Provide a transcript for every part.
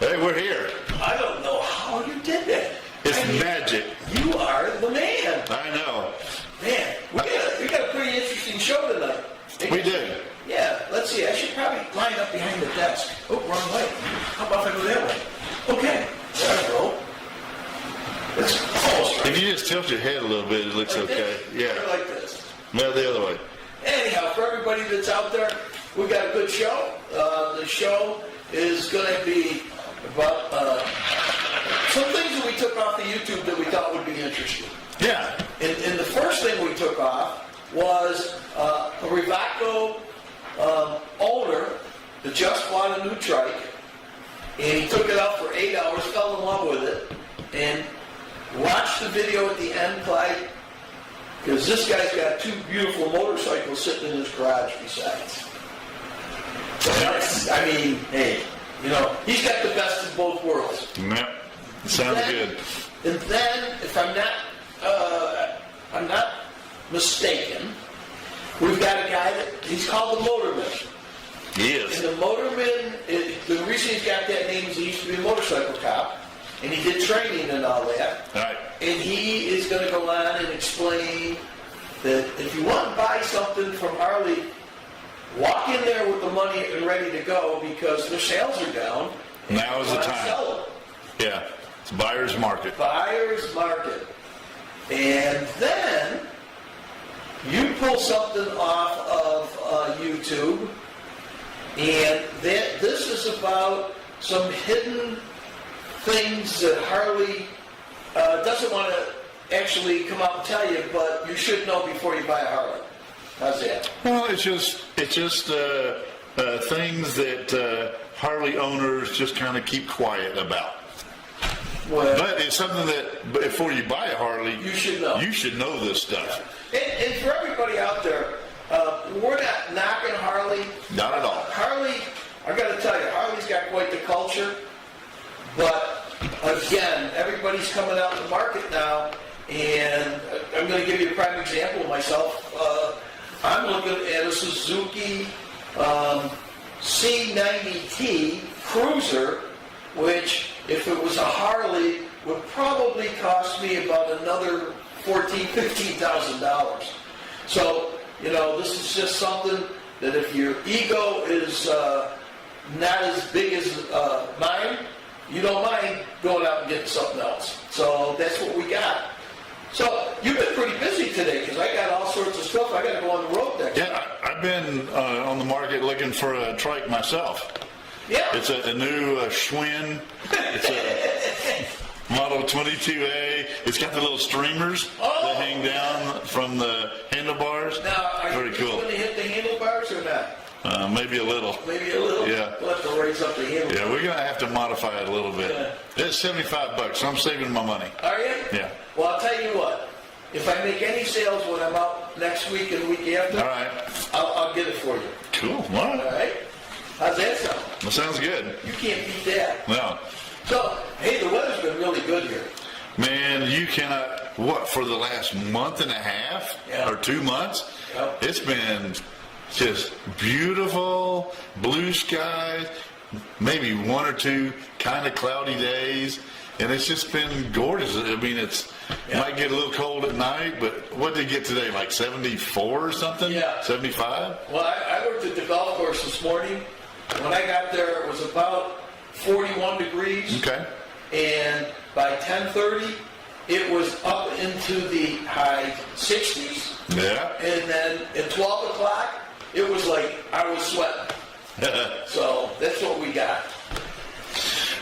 Hey, we're here. I don't know how you did that. It's magic. You are the man. I know. Man, we got a pretty interesting show tonight. We do. Yeah, let's see. I should probably line up behind the desk. Oh, wrong way. How about if I go that way? Okay. There I go. It's almost right. If you just tilt your head a little bit, it looks Like okay. this? Yeah. Or like this. No, the other way. Anyhow, for everybody that's out there, we got a good show. The show is going to be about some things that we took off the YouTube that we thought would be interesting. Yeah. And the first thing we took off was a Rewaco owner that just bought a new trike, and he took it out for 8 hours, fell in love with it, and watched the video at the end, Clyde, because this guy's got two beautiful motorcycles sitting in his garage besides. I mean, hey, you know, he's got the best of both worlds. Yep. Sounds good. And then, if I'm not mistaken, we've got a guy that he's called the Motorman. He is. And the Motorman, the reason he's got that name is he used to be a motorcycle cop, and he did training and all that. All right. And he is going to go on and explain that if you want to buy something from Harley, walk in there with the money and ready to go because their sales are down. Now is the time. Yeah. It's buyer's market. Buyer's market. And then you pull something off of YouTube, and this is about some hidden things that Harley doesn't want to actually come out and tell you, but you should know before you buy a Harley. How's that? Well, it's just things that Harley owners just kind of keep quiet about. Well, But it's something that before you buy a Harley, you should know. You should know this stuff. And for everybody out there, we're not knocking Harley. Not at all. Harley, I got to tell you, Harley's got quite the culture. But again, everybody's coming out in the market now, and I'm going to give you a prime example of myself. I'm looking at a Suzuki C90T Cruiser, which, if it was a Harley, would probably cost me about another $14,000-$15,000. So, you know, this is just something that if your ego is not as big as mine, you don't mind going out and getting something else. So that's what we got. So you've been pretty busy today because I got all sorts of stuff. I got to go on the road next week. Yeah, I've been on the market looking for a trike myself. Yeah. It's a new Schwinn. It's a Model 22A. It's got the little streamers that hang down from the handlebars. Now, are Very you cool. going to hit the handlebars or not? Maybe a little. Maybe a little? Yeah. We'll have to raise up the handlebars. Yeah, we're going to have to modify it a little bit. Yeah. It's $75, so I'm saving my money. Are you? Yeah. Well, I'll tell you what. If I make any sales when I'm out next week and the week after, All right. I'll get it for you. Cool. All All right. right? How's that sound? That sounds good. You can't beat that. No. So, hey, the weather's been really good here. Man, you cannot, for the last month and a half Yeah. or 2 months, Yep. it's been just beautiful, blue skies, maybe one or two kind of cloudy days, and it's just been gorgeous. I mean, it might get a little cold at night, but what did it get today, like 74 or something? Yeah. 75? Well, I worked at the golf course this morning. When I got there, it was about 41 degrees. Okay. And by 10:30, it was up into the high 60s. Yeah. And then at 12 o'clock, it was like I was sweating. So that's what we got.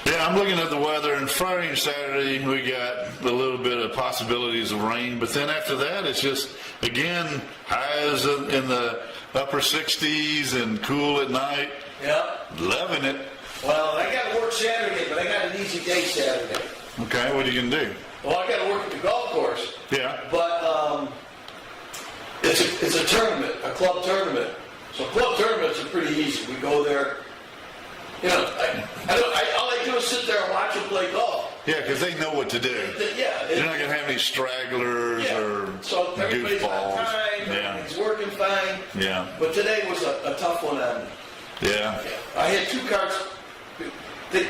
Yeah, I'm looking at the weather, and Friday and Saturday we got a little bit of possibilities of rain, but then after that it's just, again, highs in the upper 60s and cool at night. Yeah. Loving it. Well, I got to work Saturday, but I got an easy day Saturday. Okay, what are you going to do? Well, I got to work at the golf course. Yeah. But it's a tournament, a club tournament. So club tournaments are pretty easy. We go there. You know, all I do is sit there and watch them play golf. Yeah, because they know what to do. Yeah. You're not going to have any stragglers or So everybody's on goofballs. time. Yeah. Everything's working fine. Yeah. But today was a tough one on me. Yeah. I had two carts. The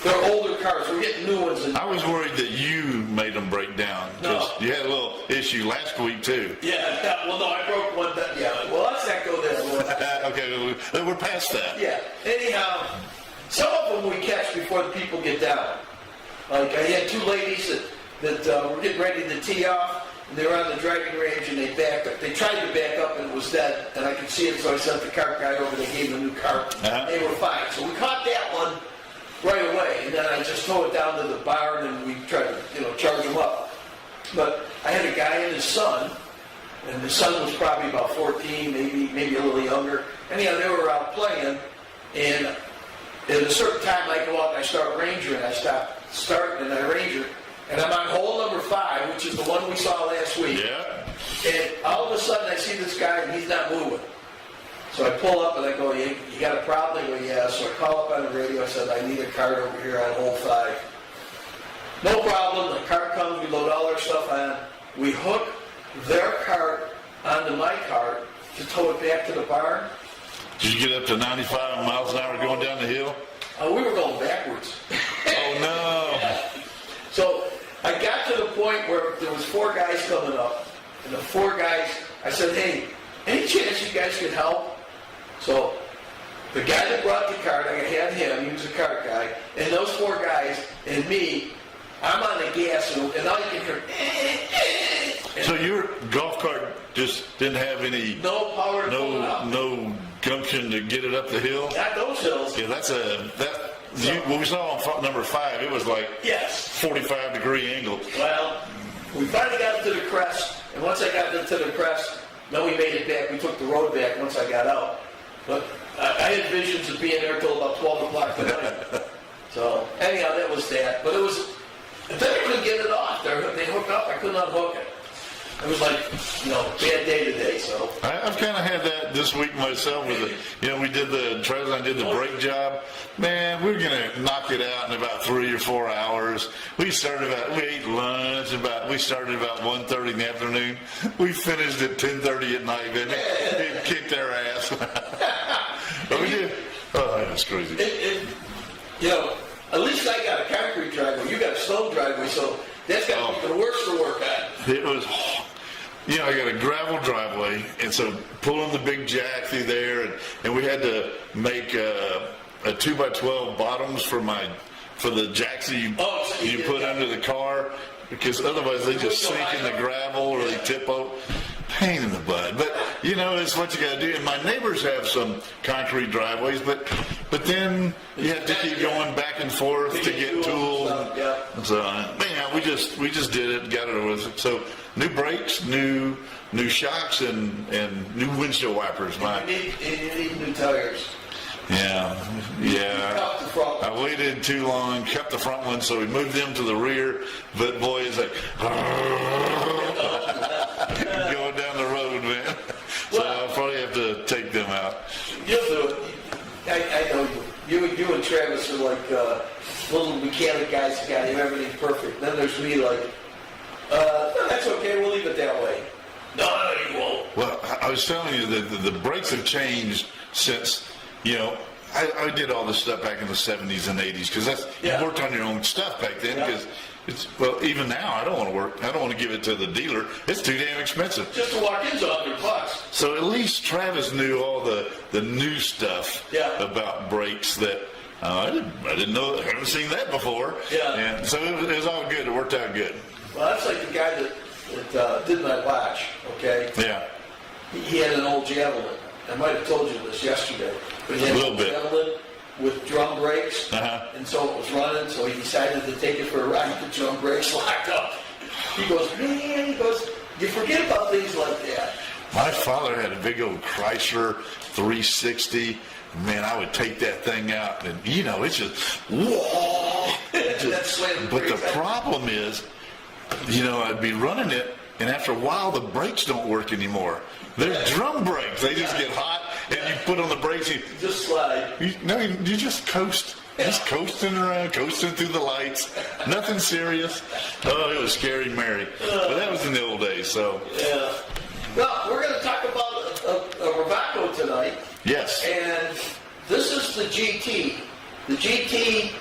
They're older cars. We're getting new ones. I was worried that you made them break down because you had a little issue last week too. Yeah. Well, no, I broke one. Yeah. Well, let's not go there. Okay, we're past that. Yeah. Anyhow, some of them we catch before the people get down. Like I had two ladies that were getting ready to tee off. And they were on the driving range and they backed up. They tried to back up and it was dead. And I could see it, so I sent the cart guy over. They gave them a new cart. They were fine. So we caught that one right away. And then I just towed it down to the barn and we tried to, charge them up. But I had a guy and his son, and the son was probably about 14, maybe a little younger. Anyhow, they were out playing, and at a certain time I go out and I start rangering. I stop starting and I ranger. And I'm on hole number 5, which is the one we saw last week. Yeah. And all of a sudden I see this guy and he's not moving. So I pull up and I go, you got a problem? They go, yeah. So I call up on the radio. I said, I need a cart over here on hole 5. No problem. The cart comes. We load all our stuff on. We hook their cart onto my cart to tow it back to the barn. Did you get up to 95 miles an hour going down the hill? We were going backwards. Oh, no. Yeah. So I got to the point where there was 4 guys coming up, and the 4 guys, I said, hey, any chance you guys could help? So the guy that brought the cart, I had him, he was a cart guy, and those 4 guys and me, I'm on the gas, and all you can hear, So your golf cart just didn't have any, no power to pull it up. no gumption to get it up the hill? Not those hills. Yeah, what we saw on number 5, it was like Yes. 45-degree angle. Well, we finally got to the crest, and once I got to the crest, then we made it back. We took the road back once I got out. But I had visions of being there till about 12 o'clock tonight. So anyhow, that was that. But it was, then I couldn't get it off. They hooked up. I couldn't unhook it. It was like, bad day today, so. I've kind of had that this week myself with Travis and I did the brake job. Man, we're going to knock it out in about 3 or 4 hours. We ate lunch, we started about 1:30 in the afternoon. We finished at 10:30 at night, and it kicked our ass. But we did. Oh, that's crazy. At least I got a concrete driveway. You got a stone driveway, so that's got to be the worst to work on. It was, I got a gravel driveway, and so pulling the big jack through there, and we had to make a 2x12 bottoms for the jacks that you put under the car, because otherwise they just sink in the gravel or they tip over. Pain in the butt, but it's what you got to do. And my neighbors have some concrete driveways, but then you have to keep going back and forth to get tools. So man, we just did it, got it over with. So new brakes, new shocks, and new windshield wipers. You need new tires. Yeah. I waited too long, kept the front one, so we moved them to the rear. But boy, it's like going down the road, man. So I'll probably have to take them out. You'll do it. I know you. You and Travis are like little mechanic guys that got everything perfect. Then there's me like, no, that's okay, we'll leave it that way. No, you won't. Well, I was telling you that the brakes have changed since, I did all this stuff back in the 70s and 80s because you worked on your own stuff back then because even now I don't want to give it to the dealer. It's too damn expensive. Just to walk in's $100. So at least Travis knew all the new stuff about brakes that I didn't know. I haven't seen that before. Yeah. And so it was all good. It worked out good. Well, that's like the guy that did my watch. Okay. Yeah. He had an old Javelin. I might have told you this yesterday. But he had a little bit. Javelin with drum brakes, and so it was running, so he decided to take it for a ride. The drum brakes locked up. He goes, you forget about things like that. My father had a big old Chrysler 360. Man, I would take that thing out, and it's just, whoa. But the problem is, I'd be running it, and after a while, the brakes don't work anymore. They're drum brakes. They just get hot, and you put on the brakes. You just slide. You just coast. Just coasting around, coasting through the lights. Nothing serious. Oh, it was scary Mary. But that was in the old days, so. Yeah. Well, we're going to talk about a Rewaco tonight. Yes. And this is the GT. The GT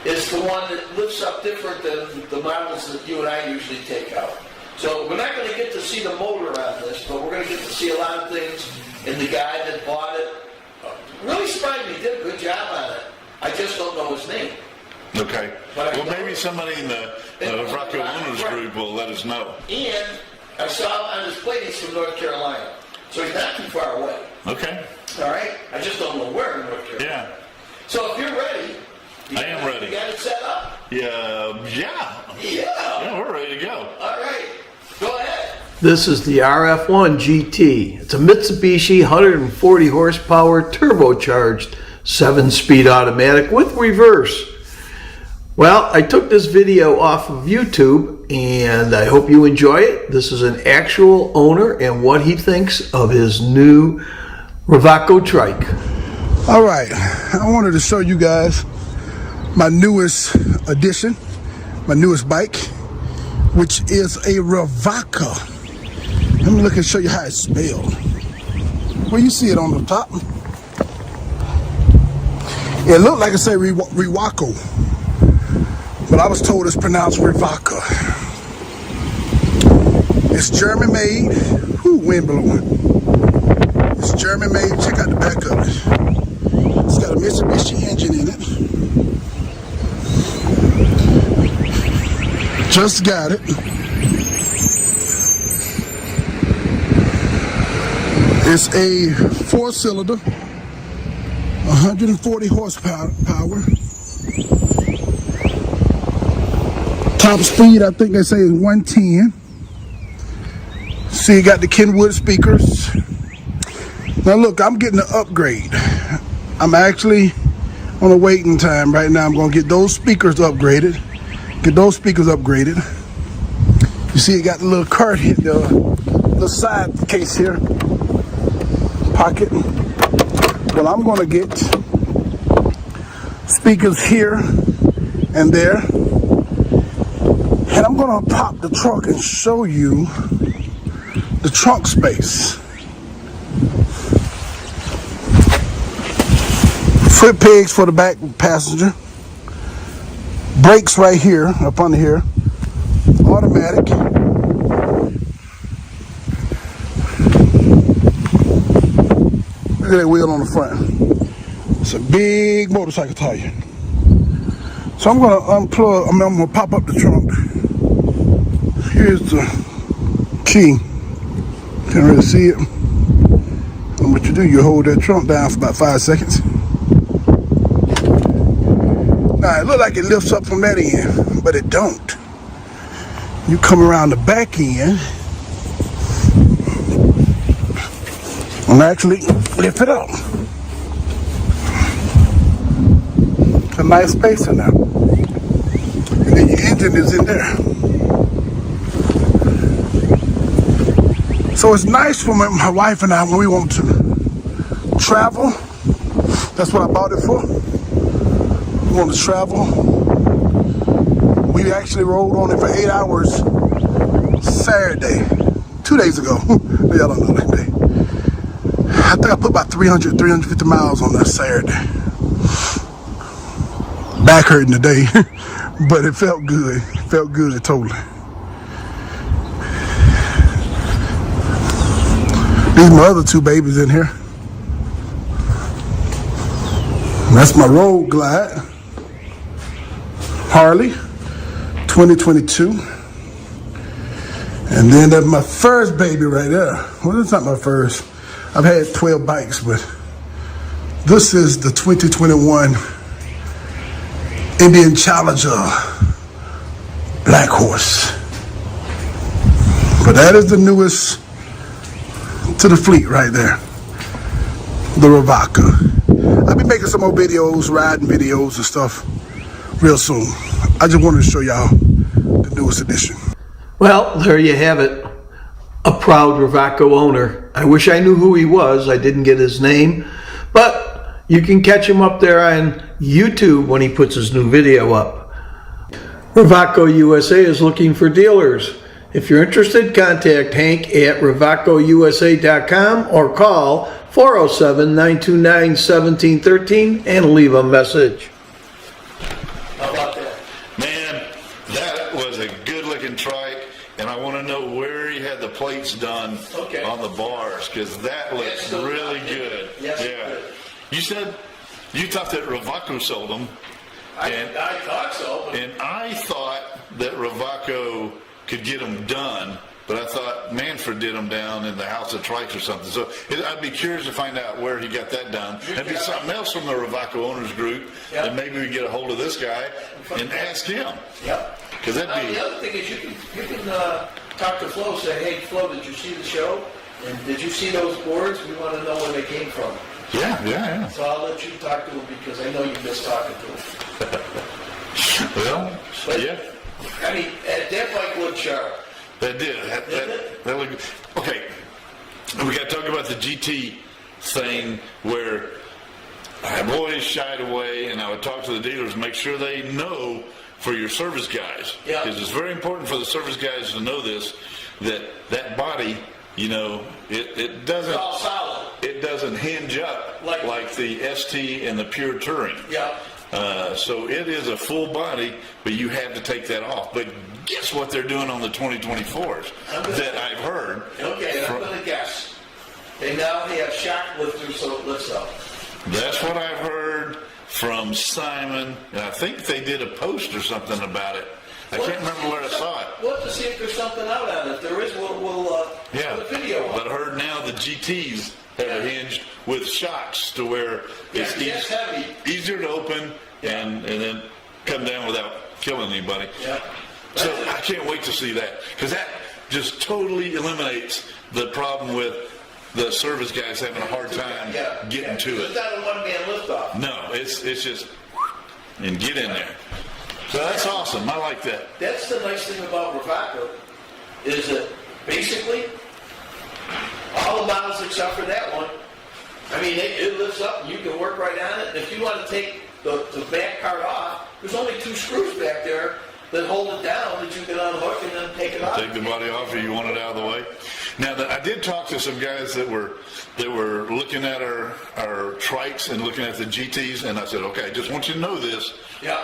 is the one that lifts up different than the models that you and I usually take out. So we're not going to get to see the motor on this, but we're going to get to see a lot of things. And the guy that bought it really surprised me. Did a good job on it. I just don't know his name. Okay. Well, maybe somebody in the Rewaco Owners Group will let us know. And I saw on his plate he's from North Carolina. So he's not too far away. Okay. All right? I just don't know where in North Carolina. Yeah. So if you're ready. I am ready. You got it set up? Yeah. Yeah, we're ready to go. All right. Go ahead. This is the RF1 GT. It's a Mitsubishi 140 horsepower turbocharged 7-speed automatic with reverse. Well, I took this video off of YouTube and I hope you enjoy it. This is an actual owner and what he thinks of his new Rewaco trike. All right, I wanted to show you guys my newest addition, my newest bike, which is a Rewaco. Let me look and show you how it's spelled. Well, you see it on the top. It looked like it said Rewaco, but I was told it's pronounced Rewaco. It's German made. Whoo, wind blowing. It's German made. Check out the back of it. It's got a Mitsubishi engine in it. Just got it. It's a 4-cylinder, 140 horsepower. Top speed, I think they say is 110. See, you got the Kenwood speakers. Now look, I'm getting an upgrade. I'm actually on a waiting time right now. I'm gonna get those speakers upgraded. You see, it got the little cart here, the little side case here, pocket. Well, I'm gonna get speakers here and there, and I'm gonna pop the trunk and show you the trunk space. Foot pegs for the back passenger. Brakes right here, up under here. Automatic. Look at that wheel on the front. It's a big motorcycle tire. So I'm gonna unplug, I'm gonna pop up the trunk. Here's the key. Can't really see it. And what you do, you hold that trunk down for about 5 seconds. Now it looks like it lifts up from that end, but it don't. You come around the back end and actually lift it up. It's a nice space in there. And then your engine is in there. So it's nice for my wife and I when we want to travel. That's what I bought it for. We want to travel. We actually rode on it for 8 hours Saturday, 2 days ago. Y'all don't know that day. I think I put about 350 miles on that Saturday. Back hurting today, but it felt good. It felt good totally. These are my other 2 babies in here. That's my Road Glide. Harley, 2022. And then that's my first baby right there. Well, it's not my first. I've had 12 bikes, but this is the 2021 Indian Challenger Black Horse. But that is the newest to the fleet right there, the Rewaco. I'll be making some more videos, riding videos and stuff real soon. I just wanted to show y'all the newest edition. Well, there you have it. A proud Rewaco owner. I wish I knew who he was. I didn't get his name, but you can catch him up there on YouTube when he puts his new video up. Rewaco USA is looking for dealers. If you're interested, contact Hank at RewacoUSA.com or call 407-929-1713 and leave a message. How about that? Man, that was a good-looking trike, and I want to know where he had the plates done on the bars, because that looks really good. Yes, it yeah. did. You said you thought that Rewaco sold them. I thought so. And I thought that Rewaco could get them done, but I thought Manfred did them down in the House of Trikes or something. So I'd be curious to find out where he got that done. That'd be something else from the Rewaco owners group, and maybe we get a hold of this guy and ask him. Yep. Because that'd be. The other thing is you can talk to Flo, say, hey, Flo, did you see the show? And did you see those boards? We want to know where they came from. Yeah. So I'll let you talk to him because I know you miss talking to him. Well, But, yeah. I mean, that bike looked sharp. That did. That looked. Okay. We got to talk about the GT thing where I've always shied away, and I would talk to the dealers, make sure they know for your service guys. Yeah. Because it's very important for the service guys to know this, that body, you know, it doesn't. It's all solid. It doesn't hinge up like the ST and the Pure Touring. Yeah. So it is a full body, but you have to take that off. But guess what they're doing on the 2024s that I've heard? Okay, I'm going to guess. They now have shock lifters so it lifts up. That's what I've heard from Simon, and I think they did a post or something about it. I can't remember where I saw it. We'll have to see if there's something out on it. If there is, we'll put a video on. But I heard now the GTs have a hinge with shocks to where it's heavy. easier to open and then come down without killing anybody. Yeah. So I can't wait to see that, because that just totally eliminates the problem with the service guys having a hard time getting to it. It's not a one-man lift-off. No, it's just, and get in there. So that's awesome. I like that. That's the nice thing about Rewaco, is that basically all the models except for that one, I mean, it lifts up and you can work right on it. And if you want to take the back part off, there's only 2 screws back there that hold it down that you can unhook and then take it off. Take the body off if you want it out of the way. Now, I did talk to some guys that were looking at our trikes and looking at the GTs, and I said, okay, I just want you to know this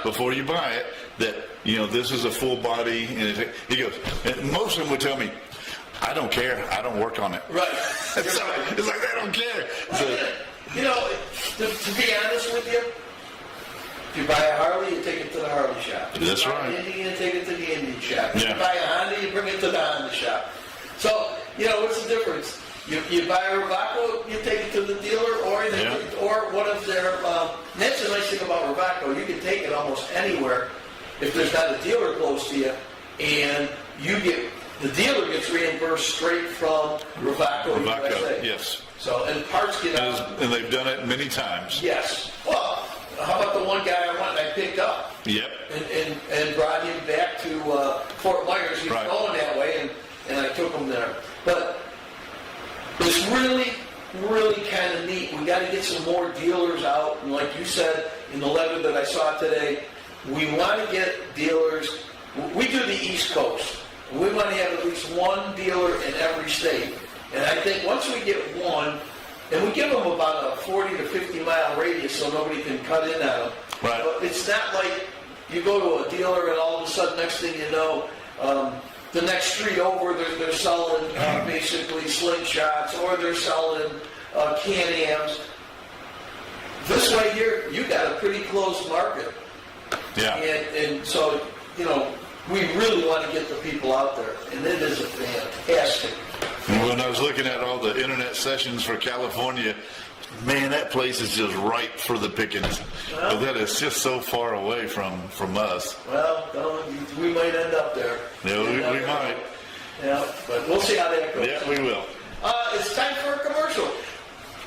before you buy it, that, you know, this is a full body. And he goes, and most of them would tell me, I don't care. I don't work on it. Right. It's like they don't care. So, you know, to be honest with you, if you buy a Harley, you take it to the Harley shop. If That's you buy right. an Indian, you take it to the Indian shop. If Yeah. you buy a Honda, you bring it to the Honda shop. So, you know, what's the difference? You buy a Rewaco, you take it to the dealer, or one of their. That's the nice thing about Rewaco. You can take it almost anywhere if there's not a dealer close to you, and the dealer gets reimbursed straight from Rewaco. USA. Yes. So, and parts get out. And they've done it many times. Yes. Well, how about the one guy I picked up? Yep. And brought him back to Fort Myers. He was going that way, and I took him there. But it's really, really kind of neat. We got to get some more dealers out. And like you said in the letter that I saw today, we want to get dealers. We do the East Coast. We want to have at least one dealer in every state. And I think once we get one, and we give them about a 40 to 50 mile radius so nobody can cut in at them. Right. But it's not like you go to a dealer and all of a sudden, next thing you know, the next street over, they're selling basically slingshots, or they're selling Can-Ams. This way here, you got a pretty close market. Yeah. And so, you know, we really want to get the people out there, and it is a fantastic. When I was looking at all the internet sessions for California, man, that place is just ripe for the pickings. But that is just so far away from us. Well, we might end up there. Yeah, we might. Yeah, but we'll see how that goes. Yeah, we will. It's time for a commercial.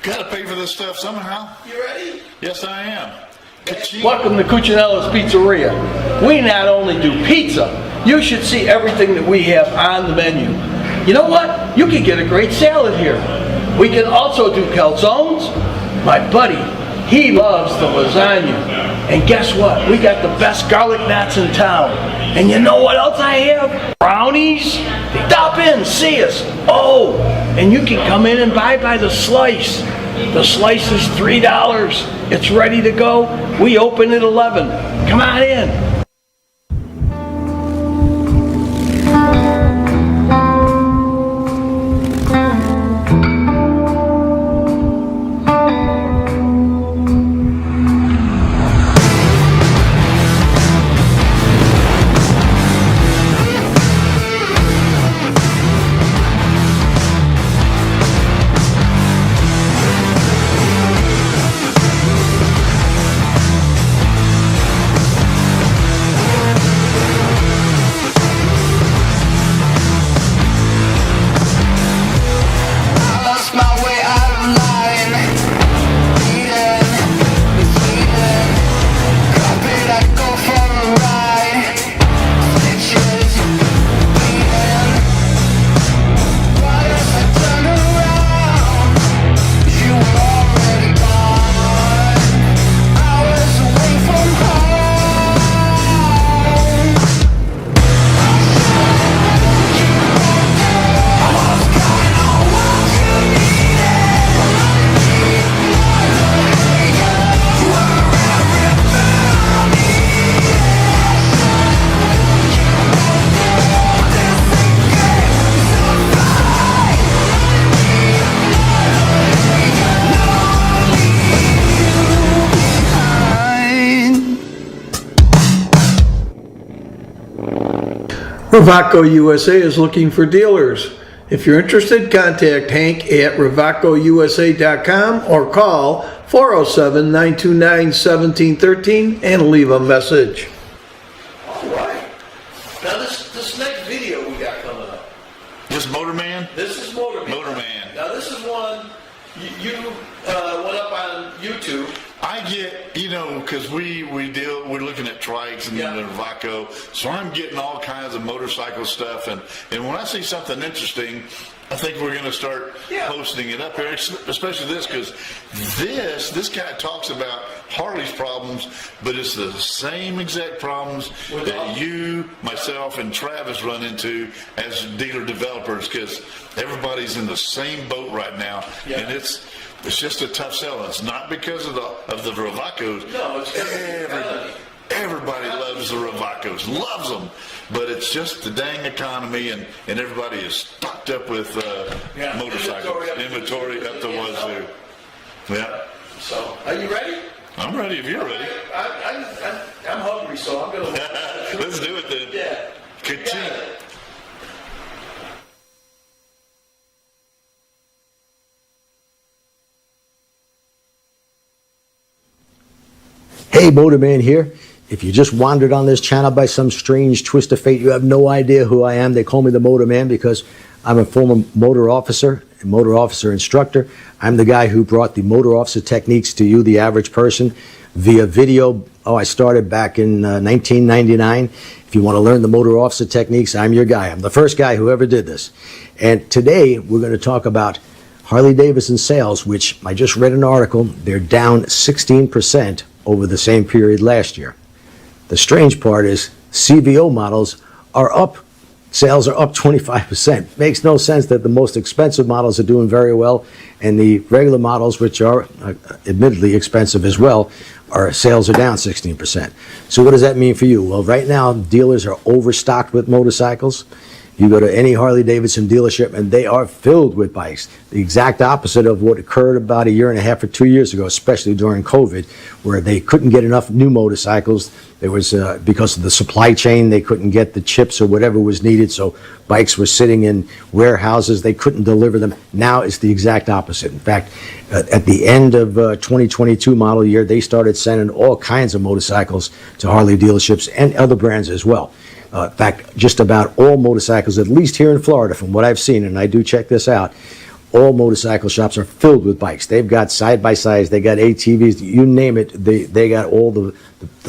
Got to pay for this stuff somehow. You ready? Yes, I am. Ka-ching. Welcome to Cuccinella's Pizzeria. We not only do pizza, you should see everything that we have on the menu. You know what? You can get a great salad here. We can also do calzones. My buddy, he loves the lasagna. And guess what? We got the best garlic knots in town. And you know what else I have? Brownies. Stop in, see us. Oh, and you can come in and buy by the slice. The slice is $3. It's ready to go. We open at 11. Come on in. Rewaco USA is looking for dealers. If you're interested, contact Hank at RewacoUSA.com or call 407-929-1713 and leave a message. All right. Now this next video we got coming up. This Motorman? This is Motorman. Motorman. Now this is one you went up on YouTube. I get, because we're looking at trikes and Yeah. the Rewaco, so I'm getting all kinds of motorcycle stuff, and when I see something interesting, I think we're going to start Yeah. posting it up here, especially this, because this guy talks about Harley's problems, but it's the same exact problems that you, myself, and Travis run into as dealer developers, because everybody's in the same boat right now, Yeah. and it's just a tough sell. It's not because of the Rewacos. No, it's Everybody loves the Rewacos, loves them, but it's just the dang economy, and everybody is stocked up with motorcycles. Inventory up the wazoo. Yeah, So, are you ready? I'm ready if you're ready. I'm hungry, so I'm gonna. Let's do it then. Yeah. Ka-ching. Hey, Motorman here. If you just wandered on this channel by some strange twist of fate, you have no idea who I am. They call me the Motorman because I'm a former motor officer and motor officer instructor. I'm the guy who brought the motor officer techniques to you, the average person, via video. I started back in 1999. If you want to learn the motor officer techniques, I'm your guy. I'm the first guy who ever did this. And today we're going to talk about Harley-Davidson sales, which I just read an article. They're down 16% over the same period last year. The strange part is CVO models are up. Sales are up 25%. Makes no sense that the most expensive models are doing very well, and the regular models, which are admittedly expensive as well, sales are down 16%. So what does that mean for you? Well, right now, dealers are overstocked with motorcycles. You go to any Harley-Davidson dealership, and they are filled with bikes. The exact opposite of what occurred about a year and a half or 2 years ago, especially during COVID, where they couldn't get enough new motorcycles. There was, because of the supply chain, they couldn't get the chips or whatever was needed, so bikes were sitting in warehouses. They couldn't deliver them. Now it's the exact opposite. In fact, at the end of 2022 model year, they started sending all kinds of motorcycles to Harley dealerships and other brands as well. In fact, just about all motorcycles, at least here in Florida, from what I've seen, and I do check this out, all motorcycle shops are filled with bikes. They've got side-by-sides, they got ATVs, you name it, they got all the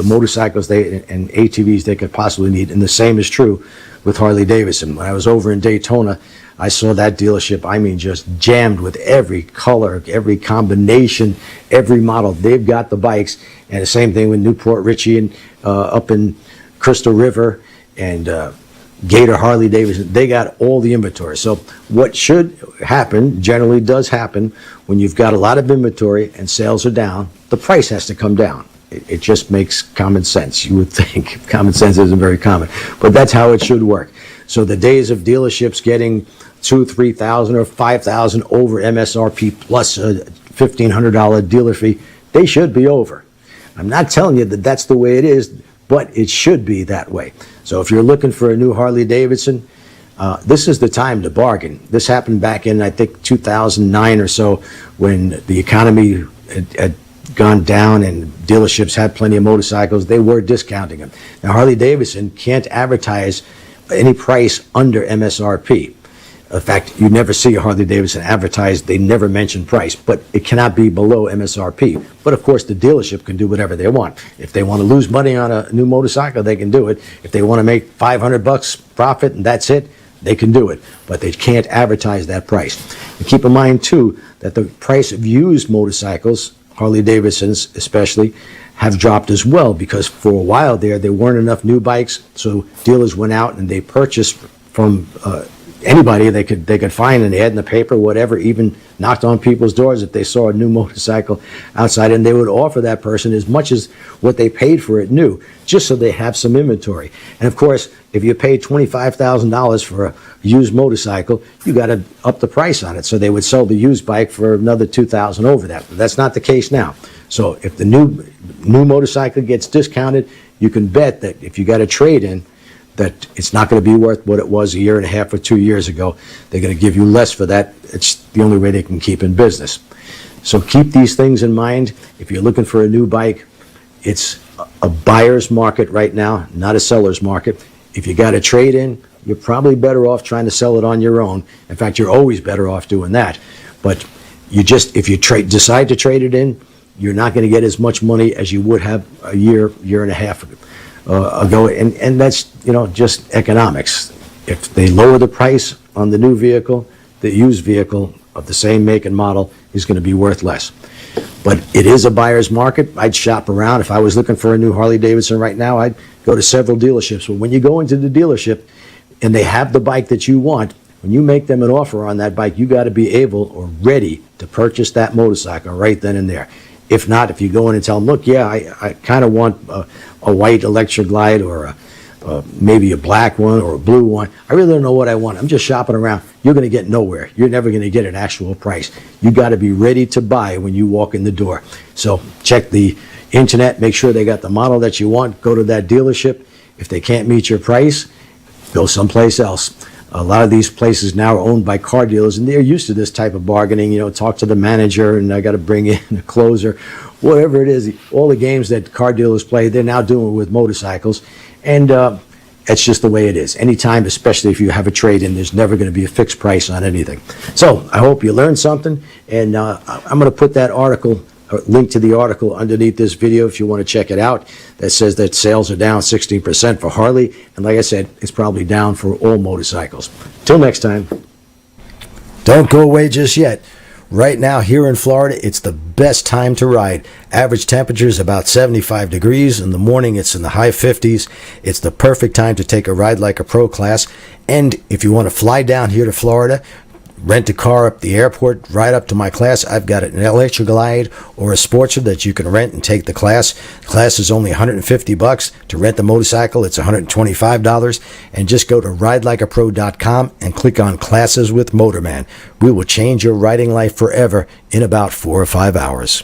motorcycles and ATVs they could possibly need. And the same is true with Harley-Davidson. When I was over in Daytona, I saw that dealership, I mean, just jammed with every color, every combination, every model. They've got the bikes. And the same thing with Newport Richie and up in Crystal River and Gator Harley Davidson. They got all the inventory. So what should happen, generally does happen, when you've got a lot of inventory and sales are down, the price has to come down. It just makes common sense. You would think common sense isn't very common, but that's how it should work. So the days of dealerships getting $2,000, $3,000 or $5,000 over MSRP plus a $1,500 dealer fee, they should be over. I'm not telling you that that's the way it is, but it should be that way. So if you're looking for a new Harley Davidson, this is the time to bargain. This happened back in, I think, 2009 or so, when the economy had gone down and dealerships had plenty of motorcycles. They were discounting them. Now, Harley Davidson can't advertise any price under MSRP. In fact, you never see a Harley Davidson advertised. They never mention price, but it cannot be below MSRP. But of course, the dealership can do whatever they want. If they want to lose money on a new motorcycle, they can do it. If they want to make $500 profit and that's it, they can do it. But they can't advertise that price. And keep in mind too that the price of used motorcycles, Harley Davidsons especially, have dropped as well, because for a while there weren't enough new bikes, so dealers went out and they purchased from anybody they could find an ad in the paper, whatever, even knocked on people's doors if they saw a new motorcycle outside, and they would offer that person as much as what they paid for it new, just so they have some inventory. And of course, if you pay $25,000 for a used motorcycle, you got to up the price on it, so they would sell the used bike for another $2,000 over that. But that's not the case now. So if the new motorcycle gets discounted, you can bet that if you got a trade-in, that it's not going to be worth what it was a year and a half or 2 years ago. They're going to give you less for that. It's the only way they can keep in business. So keep these things in mind. If you're looking for a new bike, it's a buyer's market right now, not a seller's market. If you got a trade-in, you're probably better off trying to sell it on your own. In fact, you're always better off doing that. But if you decide to trade it in, you're not going to get as much money as you would have a year and a half ago, and that's just economics. If they lower the price on the new vehicle, the used vehicle of the same make and model is going to be worth less. But it is a buyer's market. I'd shop around. If I was looking for a new Harley Davidson right now, I'd go to several dealerships. But when you go into the dealership and they have the bike that you want, when you make them an offer on that bike, you got to be able or ready to purchase that motorcycle right then and there. If not, if you go in and tell them, look, yeah, I kind of want a white Electra Glide or maybe a black one or a blue one. I really don't know what I want. I'm just shopping around. You're going to get nowhere. You're never going to get an actual price. You got to be ready to buy when you walk in the door. So check the internet, make sure they got the model that you want. Go to that dealership. If they can't meet your price, go someplace else. A lot of these places now are owned by car dealers, and they're used to this type of bargaining. Talk to the manager, and I got to bring in a closer, whatever it is. All the games that car dealers play, they're now doing with motorcycles, and it's just the way it is. Anytime, especially if you have a trade-in, there's never going to be a fixed price on anything. So I hope you learned something, and I'm going to put that article, or link to the article underneath this video if you want to check it out, that says that sales are down 16% for Harley, and like I said, it's probably down for all motorcycles. Till next time. Don't go away just yet. Right now here in Florida, it's the best time to ride. Average temperature is about 75 degrees. In the morning, it's in the high 50s. It's the perfect time to take a ride like a pro class. And if you want to fly down here to Florida, rent a car up the airport, ride up to my class. I've got an Electra Glide or a Sportster that you can rent and take the class. The class is only $150. To rent the motorcycle, it's $125. And just go to ridelikeapro.com and click on Classes with Motorman. We will change your riding life forever in about 4 or 5 hours.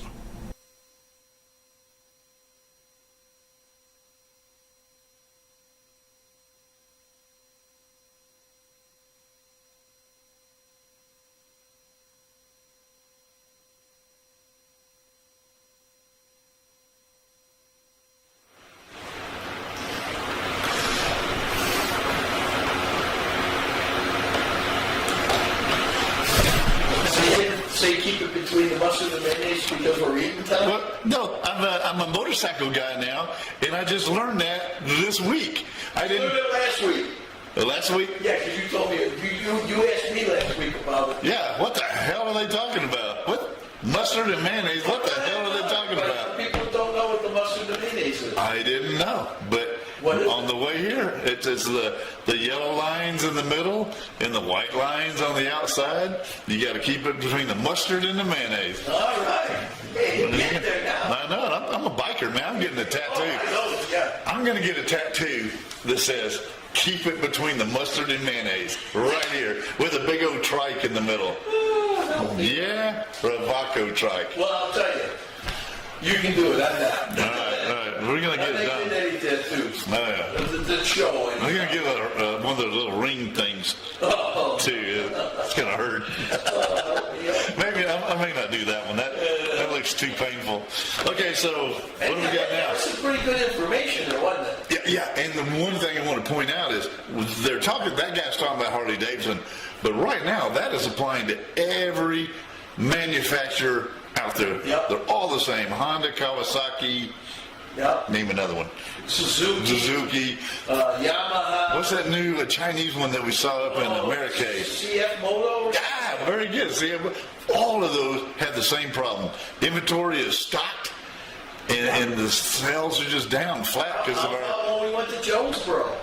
Say keep it between the mustard and mayonnaise because we're eating time? Well, no, I'm a motorcycle guy now, and I just learned that this week. I You didn't. learned it last week. Last week? Yeah, because you told me, you asked me last week about it. Yeah. What the hell are they talking about? What mustard and mayonnaise? What the hell are they talking But about? people don't know what the mustard and mayonnaise is. I didn't know, but What is on the way here, it's the yellow lines in the middle and the white lines on the outside. You got to keep it between the mustard and the mayonnaise. All right. Hey, you get there now. I know. I'm a biker, man. I'm getting a tattoo. Oh, I know, yeah. I'm going to get a tattoo that says, keep it between the mustard and mayonnaise, right here, with a big old trike in the middle. Yeah, Rewaco trike. Well, I'll tell you, you can do it. I'm not. All right. We're going to get it done. I'm not getting any tattoos. No, yeah. The show. I'm going to get one of those little ring things, too. It's going to hurt. Maybe I may not do that one. That looks too painful. Okay, so what do we got now? That's some pretty good information there, wasn't it? Yeah, and the one thing I want to point out is they're talking. That guy's talking about Harley Davidson, but right now that is applying to every manufacturer out there. Yep. They're all the same: Honda, Kawasaki. Yep. Name another one. Suzuki. Yamaha. What's that new Chinese one that we saw up in America? CF Moto. Yeah, very good. See, all of those have the same problem. Inventory is stocked, and the sales are just down flat because of our. When we went to Jonesboro.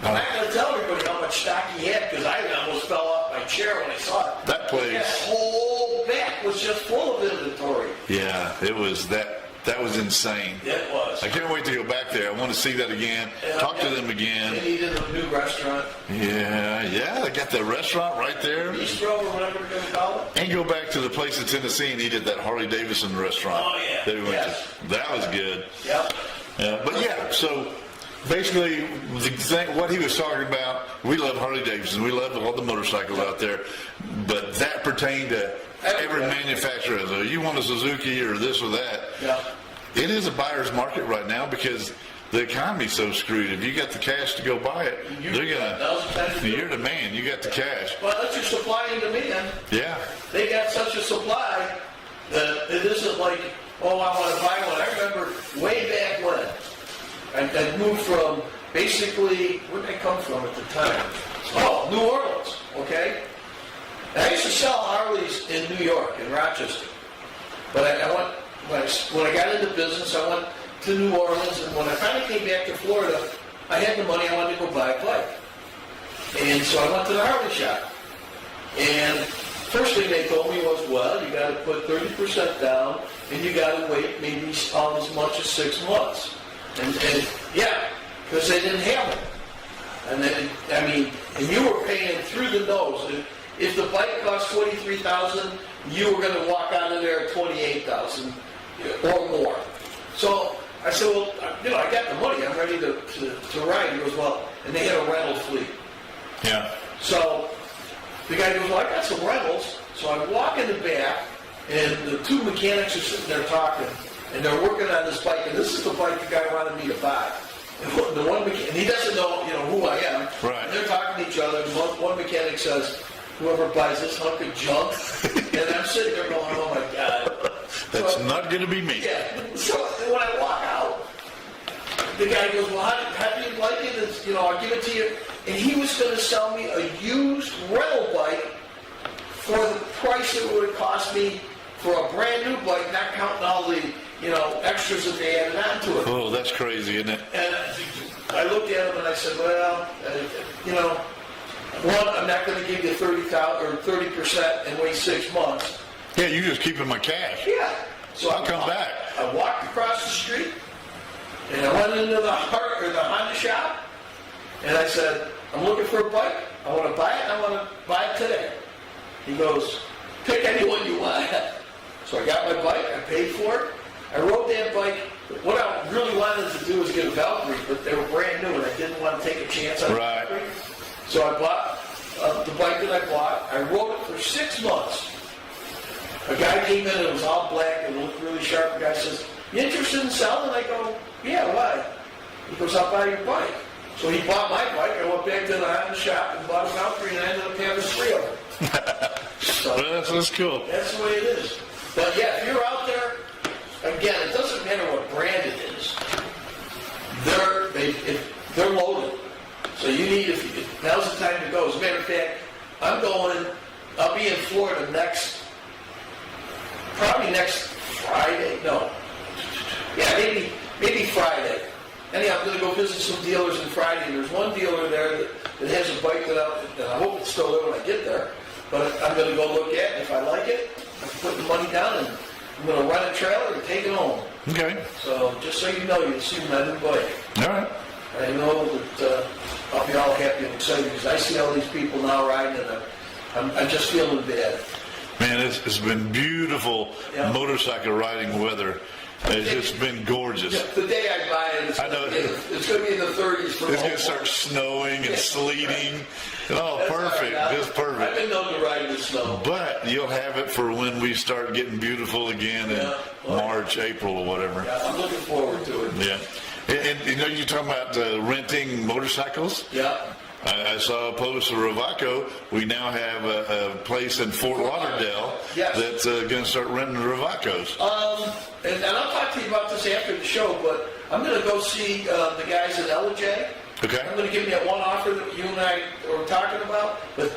I'm not going to tell everybody how much stock he had because I almost fell off my chair when I saw it. That place. That whole back was just full of inventory. Yeah, it was that. That was insane. It was. I can't wait to go back there. I want to see that again. Talk to them again. They needed a new restaurant. Yeah. They got the restaurant right there. Bistro or whatever we're going to call it. And go back to the place in Tennessee and eat at that Harley Davidson restaurant. Oh, yeah. That we went Yes. to. That was good. Yep. But yeah, so basically, what he was talking about, we love Harley Davidson, we love all the motorcycles out there, but that pertained to every manufacturer. So you want a Suzuki or this or that. Yeah. It is a buyer's market right now because the economy's so screwed. If you got the cash to go buy it, you're the man. You got the cash. Well, that's your supply and demand. Yeah. They got such a supply that it isn't like, oh, I want to buy one. I remember way back when I moved from basically, where did I come from at the time? Oh, New Orleans, okay? And I used to sell Harleys in New York, in Rochester. But when I got into business, I went to New Orleans, and when I finally came back to Florida, I had the money, I wanted to go buy a bike. And so I went to the Harley shop. And first thing they told me was, well, you got to put 30% down, and you got to wait maybe as much as 6 months. And yeah, because they didn't have it. And then, I mean, and you were paying through the nose. If the bike cost $23,000, you were going to walk out of there at $28,000 or more. So I said, well, I got the money. I'm ready to ride. He goes, well, and they had a rental fleet. Yeah. So the guy goes, well, I got some rentals. So I walk in the back, and the two mechanics are sitting there talking, and they're working on this bike. And this is the bike the guy wanted me to buy. And the one mechanic, and he doesn't know, who I am. Right. And they're talking to each other. And one mechanic says, whoever buys this hunk of junk, and I'm sitting there going, oh my God. That's not going to be me. Yeah. So when I walk out, the guy goes, well, how do you like it? It's, I'll give it to you. And he was going to sell me a used rental bike for the price it would have cost me for a brand new bike, not counting all the, extras that they added onto it. Oh, that's crazy, isn't it? And I looked at him and I said, well, one, I'm not going to give you 30% and wait 6 months. Yeah, you're just keeping my cash. Yeah. So I'll come back. I walked across the street, and I went into the Honda shop, and I said, I'm looking for a bike. I want to buy it, and I want to buy it today. He goes, pick any one you want. So I got my bike, I paid for it. I rode that bike. What I really wanted to do was get a Valkyrie, but they were brand new, and I didn't want to take a chance on Right. a Valkyrie. So I bought the bike that I bought. I rode it for 6 months. A guy came in and it was all black and looked really sharp. The guy says, you interested in selling? I go, yeah, why? He goes, I'll buy your bike. So he bought my bike. I went back to the Honda shop and bought a Valkyrie, and I ended up having 3 of them. So Well, that's cool. that's the way it is. But yeah, if you're out there, again, it doesn't matter what brand it is. They're loaded. So you need, now's the time to go. As a matter of fact, I'll be in Florida probably next Friday. No. Yeah, maybe Friday. Anyhow, I'm going to go visit some dealers on Friday. And there's one dealer there that has a bike that I hope it's still there when I get there. But I'm going to go look at it. And if I like it, I'm putting the money down and I'm going to rent a trailer and take it home. Okay. So just so you know, you can see my new bike. All right. I know that I'll be all happy and excited because I see all these people now riding, and I'm just feeling bad. Man, it's been beautiful motorcycle riding weather. It's just been gorgeous. The day I buy it, it's going to be in the 30s for It's going to start snowing and sleeting. Oh, That's perfect. all right. Just perfect. I've been known to ride in the snow. But you'll have it for when we start getting beautiful again in March, April, or whatever. Yeah, I'm looking forward to it. Yeah. And you're talking about renting motorcycles? Yeah. I saw a post of Rewaco. We now have a place in Fort Lauderdale that's going to start renting Rewacos. And I'll talk to you about this after the show, but I'm going to go see the guys at LJ. Okay. I'm going to give you that one offer that you and I were talking about, but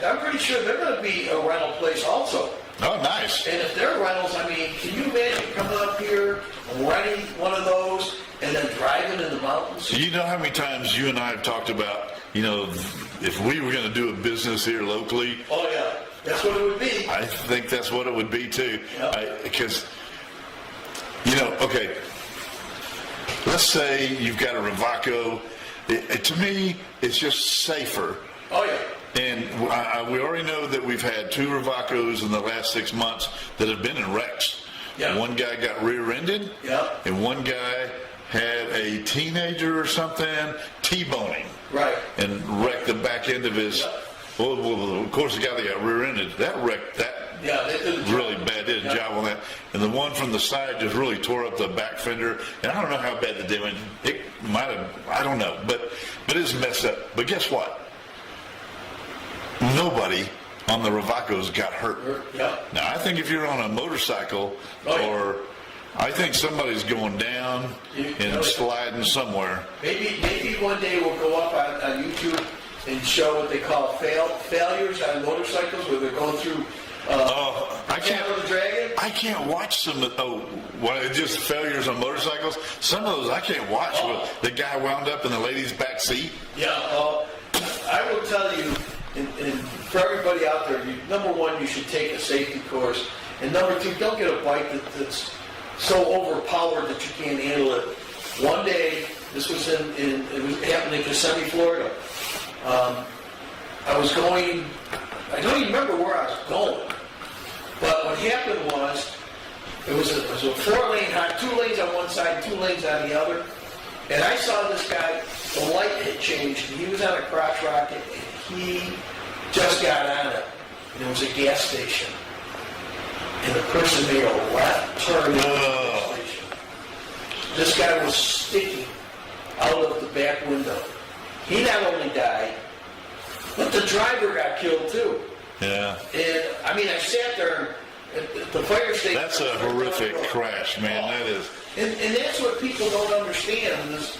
I'm pretty sure they're going to be a rental place also. Oh, nice. And if they're rentals, I mean, can you imagine coming up here and renting one of those and then driving in the mountains? You know how many times you and I have talked about, if we were going to do a business here locally. Oh, yeah. That's what it would be. I think that's what it would be, too. Yep. Because, okay, let's say you've got a Rewaco. To me, it's just safer. Oh, yeah. And we already know that we've had 2 Rewacos in the last 6 months that have been in wrecks. Yeah. One guy got rear-ended, Yeah. and one guy had a teenager or something T-boning. Right. And wrecked the back end of his. Well, of course, the guy that got rear-ended, that wrecked that. Yeah, they did a job. Really bad. Did a job on that. And the one from the side just really tore up the back fender. And I don't know how bad the damage. It might have. I don't know, but it's messed up. But guess what? Nobody on the Rewacos got hurt. Yeah. Now, I think if you're on a motorcycle, or I think somebody's going down and sliding somewhere. Maybe one day we'll go up on YouTube and show what they call failures on motorcycles, where they're going through. I can't watch some of just failures on motorcycles. Some of those I can't watch. The guy wound up in the lady's back seat. Yeah. I will tell you, and for everybody out there, number one, you should take a safety course, and number two, don't get a bike that's so overpowered that you can't handle it. One day, this was it was happening in Kissimmee, Florida. I was going. I don't even remember where I was going, but what happened was it was a 4-lane high, 2 lanes on one side, 2 lanes on the other, and I saw this guy. The light had changed. And he was on a crotch rocket, and he just got on it, and it was a gas station. And the person made a left turn into the gas station. This guy was sticking out of the back window. He not only died, but the driver got killed too. Yeah. And I mean, I sat there at the fire station. That's a horrific crash, man. That is. And that's what people don't understand is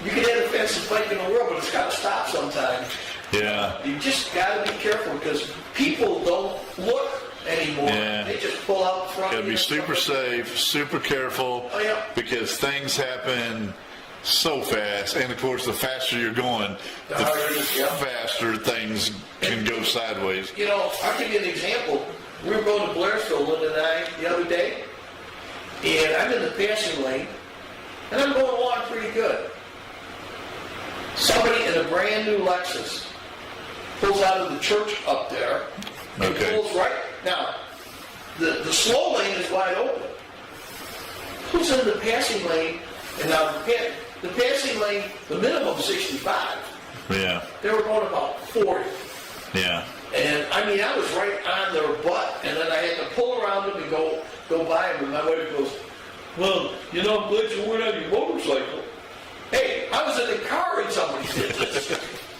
you can have the fastest bike in the world, but it's got to stop sometimes. Yeah. You just got to be careful because people don't look anymore. Yeah. They just pull out front. Got to be super safe, super careful, because things happen so fast. And of course, the faster you're going, the faster things can go sideways. You know, I'll give you an example. We were going to Blairsville, Linda and I, the other day, and I'm in the passing lane, and I'm going along pretty good. Somebody in a brand new Lexus pulls out of the church up there and pulls right. Now, the slow lane is wide open. Who's in the passing lane? And now the passing lane, the minimum 65. Yeah. They were going about 40. Yeah. And I mean, I was right on their butt, and then I had to pull around them and go by them. And my wife goes, "Well, you know, I'm glad you weren't on your motorcycle." Hey, I was in the car and somebody did this.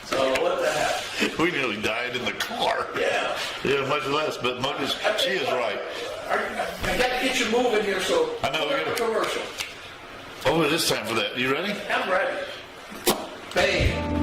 So what the heck? We nearly died in the car. Yeah. Yeah, much less, but she is right. I got to get you moving here, so I know, we have a commercial. Oh, it is time for that. You ready? I'm ready. Bang.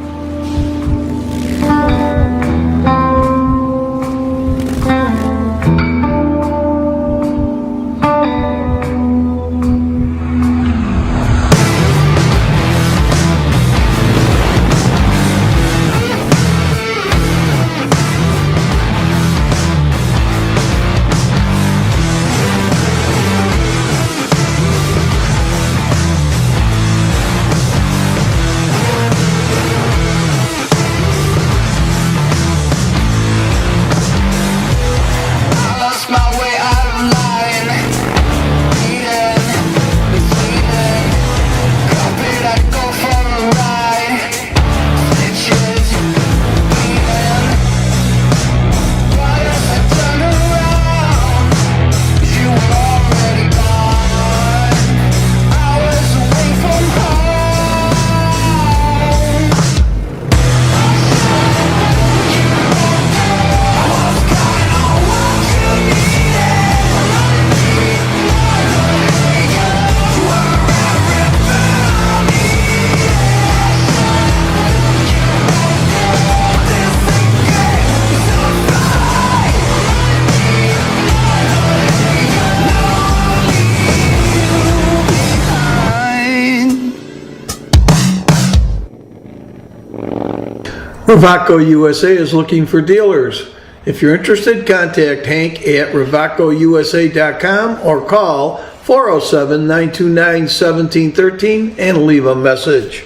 Rewaco USA is looking for dealers. If you're interested, contact Hank at RewacoUSA.com or call 407-929-1713 and leave a message.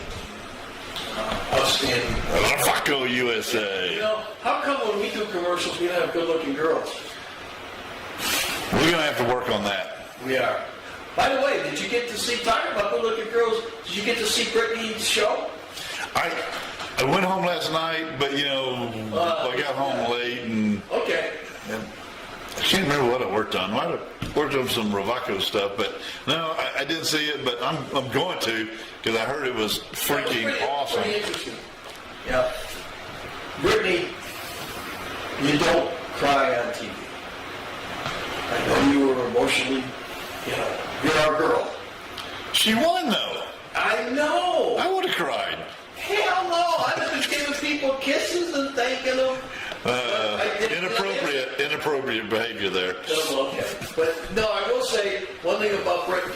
Outstanding. Rewaco USA. You know, how come when we do commercials we don't have good-looking girls? We're going to have to work on that. We are. By the way, did you get to see, talking about Good Looking Girls, did you get to see Brittany's show? I went home last night, but you know, I got home late and Okay. I can't remember what I worked on. I might have worked on some Rewaco stuff, but no, I didn't see it. But I'm going to because I heard it was freaking awesome. Pretty interesting. Yeah. Brittany, you don't cry on TV. I know you were emotionally, you're our girl. She won though. I know. I would have cried. Hell no. I've been giving people kisses and thanking them. Inappropriate behavior there. Okay. But no, I will say one thing about Brittany.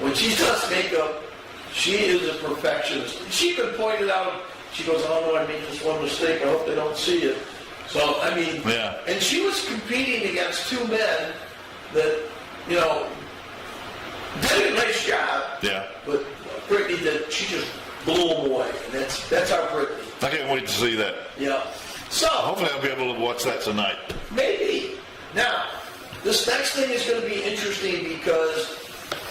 When she does makeup, she is a perfectionist. She even pointed out, she goes, oh no, I made this one mistake. I hope they don't see it. So, I mean, yeah. And she was competing against two men that, did a nice job. Yeah. But Brittany she just blew them away. And that's our Brittany. I can't wait to see that. Yeah. So hopefully I'll be able to watch that tonight. Maybe. Now, this next thing is going to be interesting because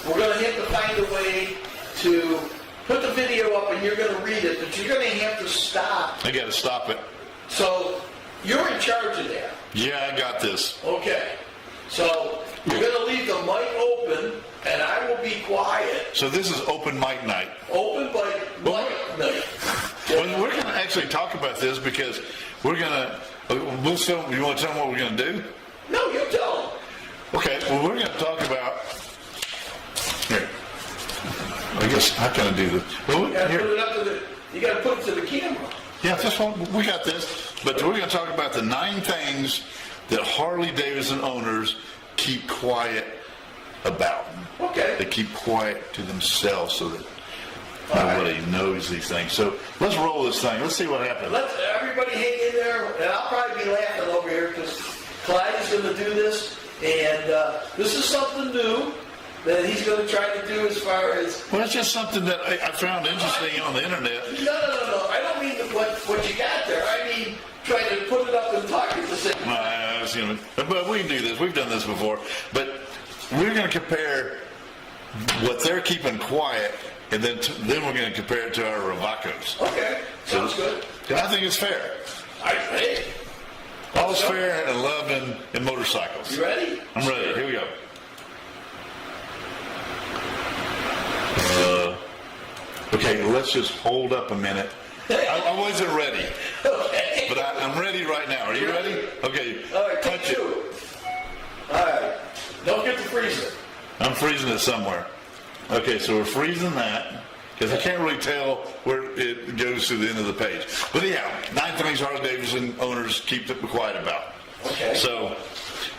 we're going to have to find a way to put the video up and you're going to read it, but you're going to have to stop. I got to stop it. So you're in charge of that. Yeah, I got this. Okay. So you're going to leave the mic open and I will be quiet. So this is open mic night. Open mic night. Well, we're going to actually talk about this because we're going to, you want to tell them what we're going to do? No, you tell them. Okay, well, we're going to talk about, here, I guess, how can I do this? Well, You got to put it to the camera. Yeah, this one, we got this, but we're going to talk about the 9 things that Harley Davidson owners keep quiet about. Okay. They keep quiet to themselves so that nobody knows these things. So let's roll this thing. Let's see what happens. Let's everybody hang in there, and I'll probably be laughing over here because Clyde is going to do this, and this is something new that he's going to try to do as far as... Well, it's just something that I found interesting on the internet. No. I don't mean what you got there. I mean trying to put it up and talk at the same time. But we can do this. We've done this before. But we're going to compare what they're keeping quiet, and then we're going to compare it to our Rewacos. Okay, sounds good. I think it's fair. I think. All's fair and love in motorcycles. You ready? I'm ready. Here we go. Okay, let's just hold up a minute. I wasn't ready. Okay. But I'm ready right now. Are you ready? Okay. All right, punch it. 2. All right. Don't get to freezing. I'm freezing it somewhere. Okay, so we're freezing that because I can't really tell where it goes to the end of the page. But yeah, 9 things Harley Davidson owners keep quiet about. Okay. So,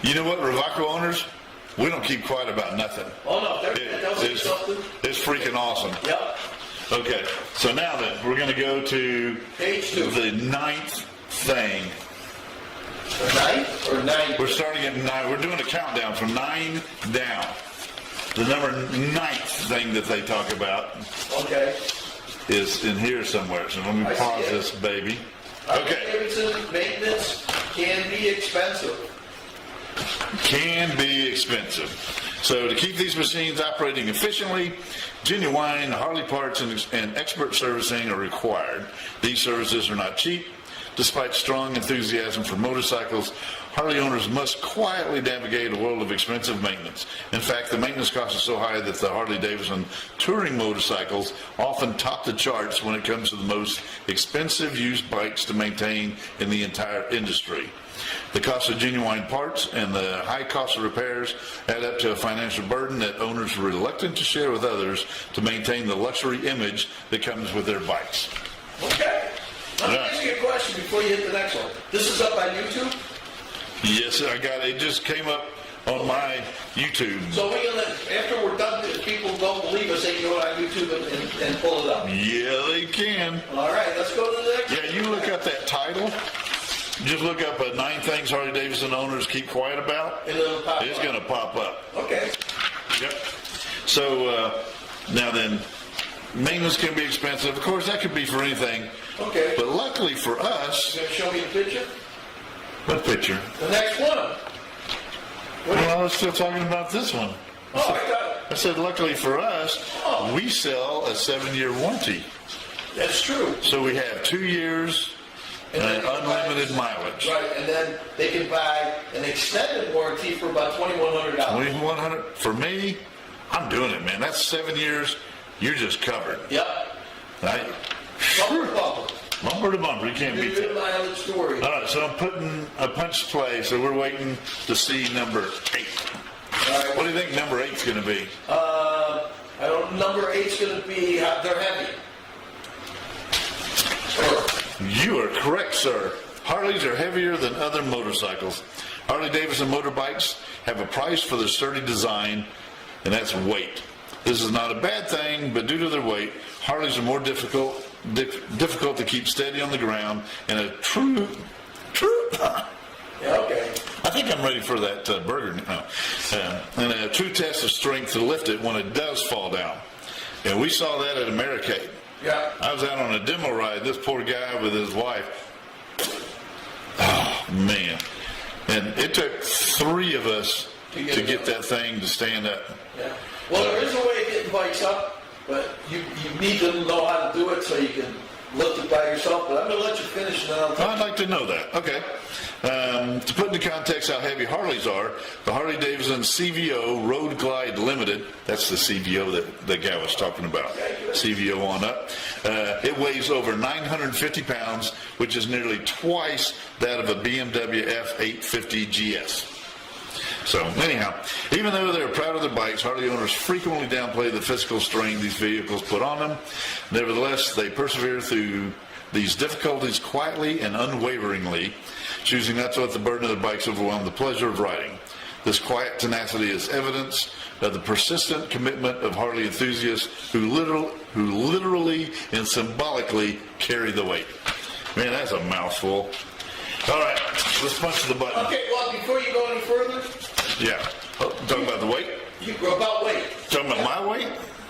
you know what, Rewaco owners? We don't keep quiet about nothing. Oh no, there's something. It's freaking awesome. Yep. Okay, so now then, we're going to go to Page 2. the 9th thing. The 9th or 9th? We're starting at 9. We're doing a countdown from 9 down. The number 9th thing that they talk about is in here somewhere. So let me pause this, baby. Okay. Davidson maintenance can be expensive. Can be expensive. So to keep these machines operating efficiently, genuine Harley parts and expert servicing are required. These services are not cheap. Despite strong enthusiasm for motorcycles, Harley owners must quietly navigate a world of expensive maintenance. In fact, the maintenance cost is so high that the Harley Davidson touring motorcycles often top the charts when it comes to the most expensive used bikes to maintain in the entire industry. The cost of genuine parts and the high cost of repairs add up to a financial burden that owners are reluctant to share with others to maintain the luxury image that comes with their bikes. Okay. Let me ask you a question before you hit the next one. This is up on YouTube? Yes, I got it. It just came up on my YouTube. So we're gonna, after we're done, if people don't believe us, they can go on YouTube and pull it up. Yeah, they can. All right, let's go to the next. Yeah, you look up that title. Just look up 9 things Harley Davidson owners keep quiet about. And it'll pop It's up. going to pop up. Okay. Yep. So now then, maintenance can be expensive. Of course, that could be for anything. Okay. But luckily for us, You gonna show me the picture? what picture? The next one. Well, I was still talking about this one. I said, luckily for us, we sell a 7-year warranty. That's true. So we have 2 years and unlimited mileage. Right, and then they can buy an extended warranty for about $2,100. $2,100 for me. I'm doing it, man. That's 7 years. You're just covered. Yep. Right? Bumper to bumper. Bumper to bumper. You can't beat that. Mileage story. All right, so I'm putting a punch play. So we're waiting to see number 8. Right. What do you think number 8's going to be? I don't. Number 8's going to be. They're heavy. You are correct, sir. Harleys are heavier than other motorcycles. Harley-Davidson motorbikes have a price for their sturdy design, and that's weight. This is not a bad thing, but due to their weight, Harleys are more difficult to keep steady on the ground, and a true. Yeah, okay. I think I'm ready for that burger now. And a true test of strength to lift it when it does fall down. And we saw that at Americade. Yeah. I was out on a demo ride. This poor guy with his wife. Oh, man. And it took 3 of us to get that thing to stand up. Yeah. Well, there is a way of getting bikes up, but you need to know how to do it so you can lift it by yourself. But I'm going to let you finish, and then I'll I'd like to know that. Okay. To put into context how heavy Harleys are, the Harley-Davidson CVO Road Glide Limited, that's the CVO that the guy was talking about, CVO on up, it weighs over 950 pounds, which is nearly twice that of a BMW F850 GS. So anyhow, even though they're proud of their bikes, Harley owners frequently downplay the physical strain these vehicles put on them. Nevertheless, they persevere through these difficulties quietly and unwaveringly, choosing not to let the burden of their bikes overwhelm the pleasure of riding. This quiet tenacity is evidence of the persistent commitment of Harley enthusiasts who literally and symbolically carry the weight. Man, that's a mouthful. All right, let's punch the button. Okay, well, before you go any further... Yeah. Oh, talking about the weight? About weight. Talking about my weight?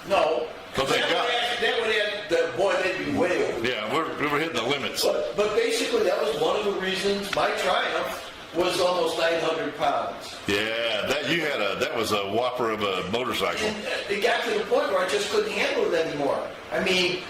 No. But thank God. That would add, boy, they'd be way over. Yeah, we're hitting the limits. But basically, that was one of the reasons my Triumph was almost 900 pounds. Yeah, that was a whopper of a motorcycle. And it got to the point where I just couldn't handle it anymore. I mean...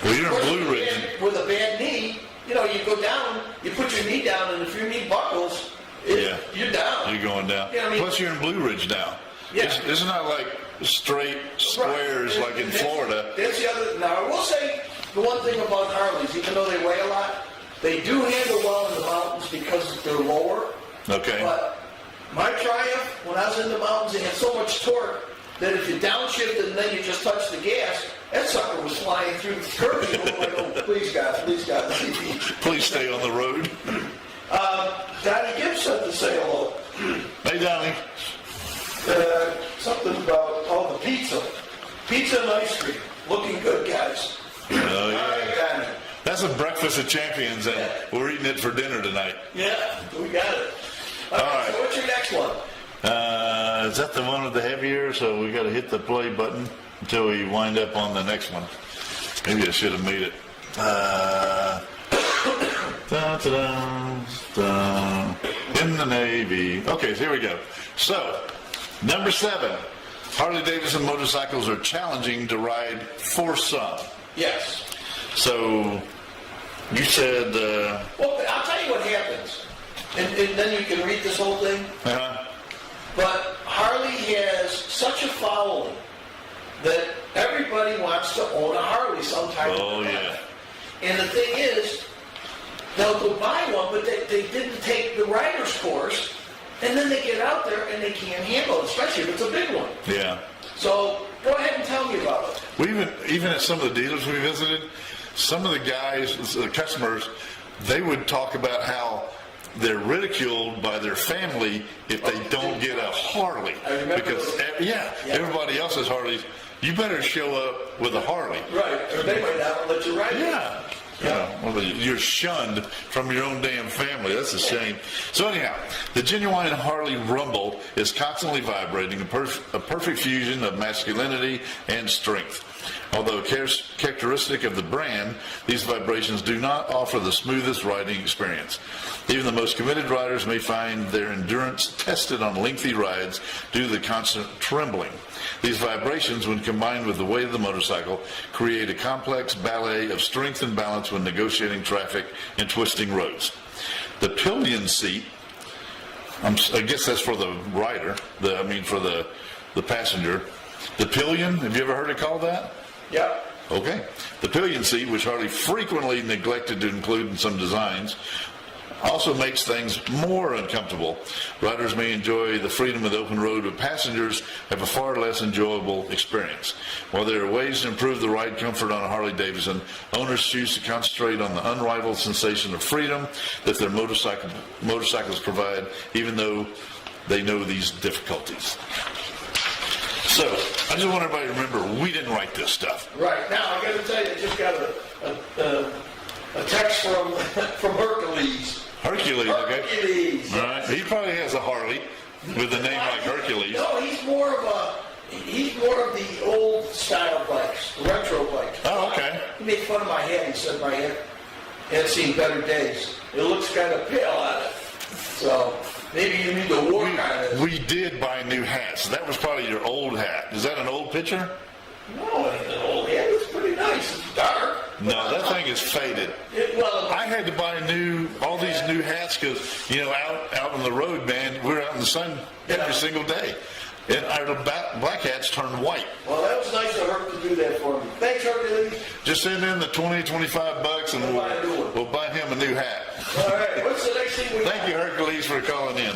Well, you're in Blue Ridge. With a bad knee, you go down, you put your knee down, and if your knee buckles, you're down. You're going down. You know what I mean? Plus, you're in Blue Ridge now. Yeah. It's not like straight squares like in Florida. That's the other. Now, I will say the one thing about Harleys, even though they weigh a lot, they do handle well in the mountains because they're lower. Okay. But my Triumph, when I was in the mountains, it had so much torque that if you downshifted and then you just touched the gas, that sucker was flying through the curb. You were like, oh, please God. Please stay on the road. Donnie Gibson to say hello. Hey, Donnie. Something about the pizza. Pizza and ice cream. Looking good, guys. Oh, yeah. All right, Donnie. That's a breakfast of champions, and we're eating it for dinner tonight. Yeah, we got it. All right. So what's your next one? Is that the one with the heavier? So we got to hit the play button until we wind up on the next one. Maybe I should have made it. In the Navy. Okay, so here we go. So, number 7. Harley-Davidson motorcycles are challenging to ride for some. Yes. So, you said... Well, I'll tell you what happens. And then you can read this whole thing. Uh-huh. But Harley has such a following that everybody wants to own a Harley sometime. Oh, yeah. And the thing is, they'll go buy one, but they didn't take the rider's course, and then they get out there and they can't handle it, especially if it's a big one. Yeah. So go ahead and tell me about it. We even at some of the dealers we visited, some of the guys, the customers, they would talk about how they're ridiculed by their family if they don't get a Harley. Because, everybody else has Harleys. You better show up with a Harley. Right, or they might not let you ride it. Yeah. Well, you're shunned from your own damn family. That's a shame. So anyhow, the genuine Harley rumble is constantly vibrating, a perfect fusion of masculinity and strength. Although characteristic of the brand, these vibrations do not offer the smoothest riding experience. Even the most committed riders may find their endurance tested on lengthy rides due to the constant trembling. These vibrations, when combined with the weight of the motorcycle, create a complex ballet of strength and balance when negotiating traffic and twisting roads. The pillion seat, I guess that's for the rider, for the passenger. The pillion, have you ever heard it called that? Yeah. Okay. The pillion seat, which Harley frequently neglected to include in some designs, also makes things more uncomfortable. Riders may enjoy the freedom of the open road, but passengers have a far less enjoyable experience. While there are ways to improve the ride comfort on a Harley-Davidson, owners choose to concentrate on the unrivaled sensation of freedom that their motorcycles provide, even though they know these difficulties. So, I just want everybody to remember, we didn't write this stuff. Right. Now, I got to tell you, I just got a text from Hercules. Hercules, okay? Hercules. All right. He probably has a Harley with a name like Hercules. No, he's more of the old style bikes, the retro bikes. Oh, okay. He made fun of my head. He said my head had seen better days. It looks kind of pale on it. So maybe you need to work on this. We did buy new hats. That was probably your old hat. Is that an old picture? No, it ain't an old hat. It's pretty nice. It's dark. No, that thing is faded. I had to buy all these new hats because, out on the road, man, we're out in the sun every single day. And our black hats turned white. Well, that was nice of her to do that for me. Thanks, Hercules. Just send in the $20-25 and we'll buy him a new hat. All right. What's the next thing we Thank you, Hercules, for calling in,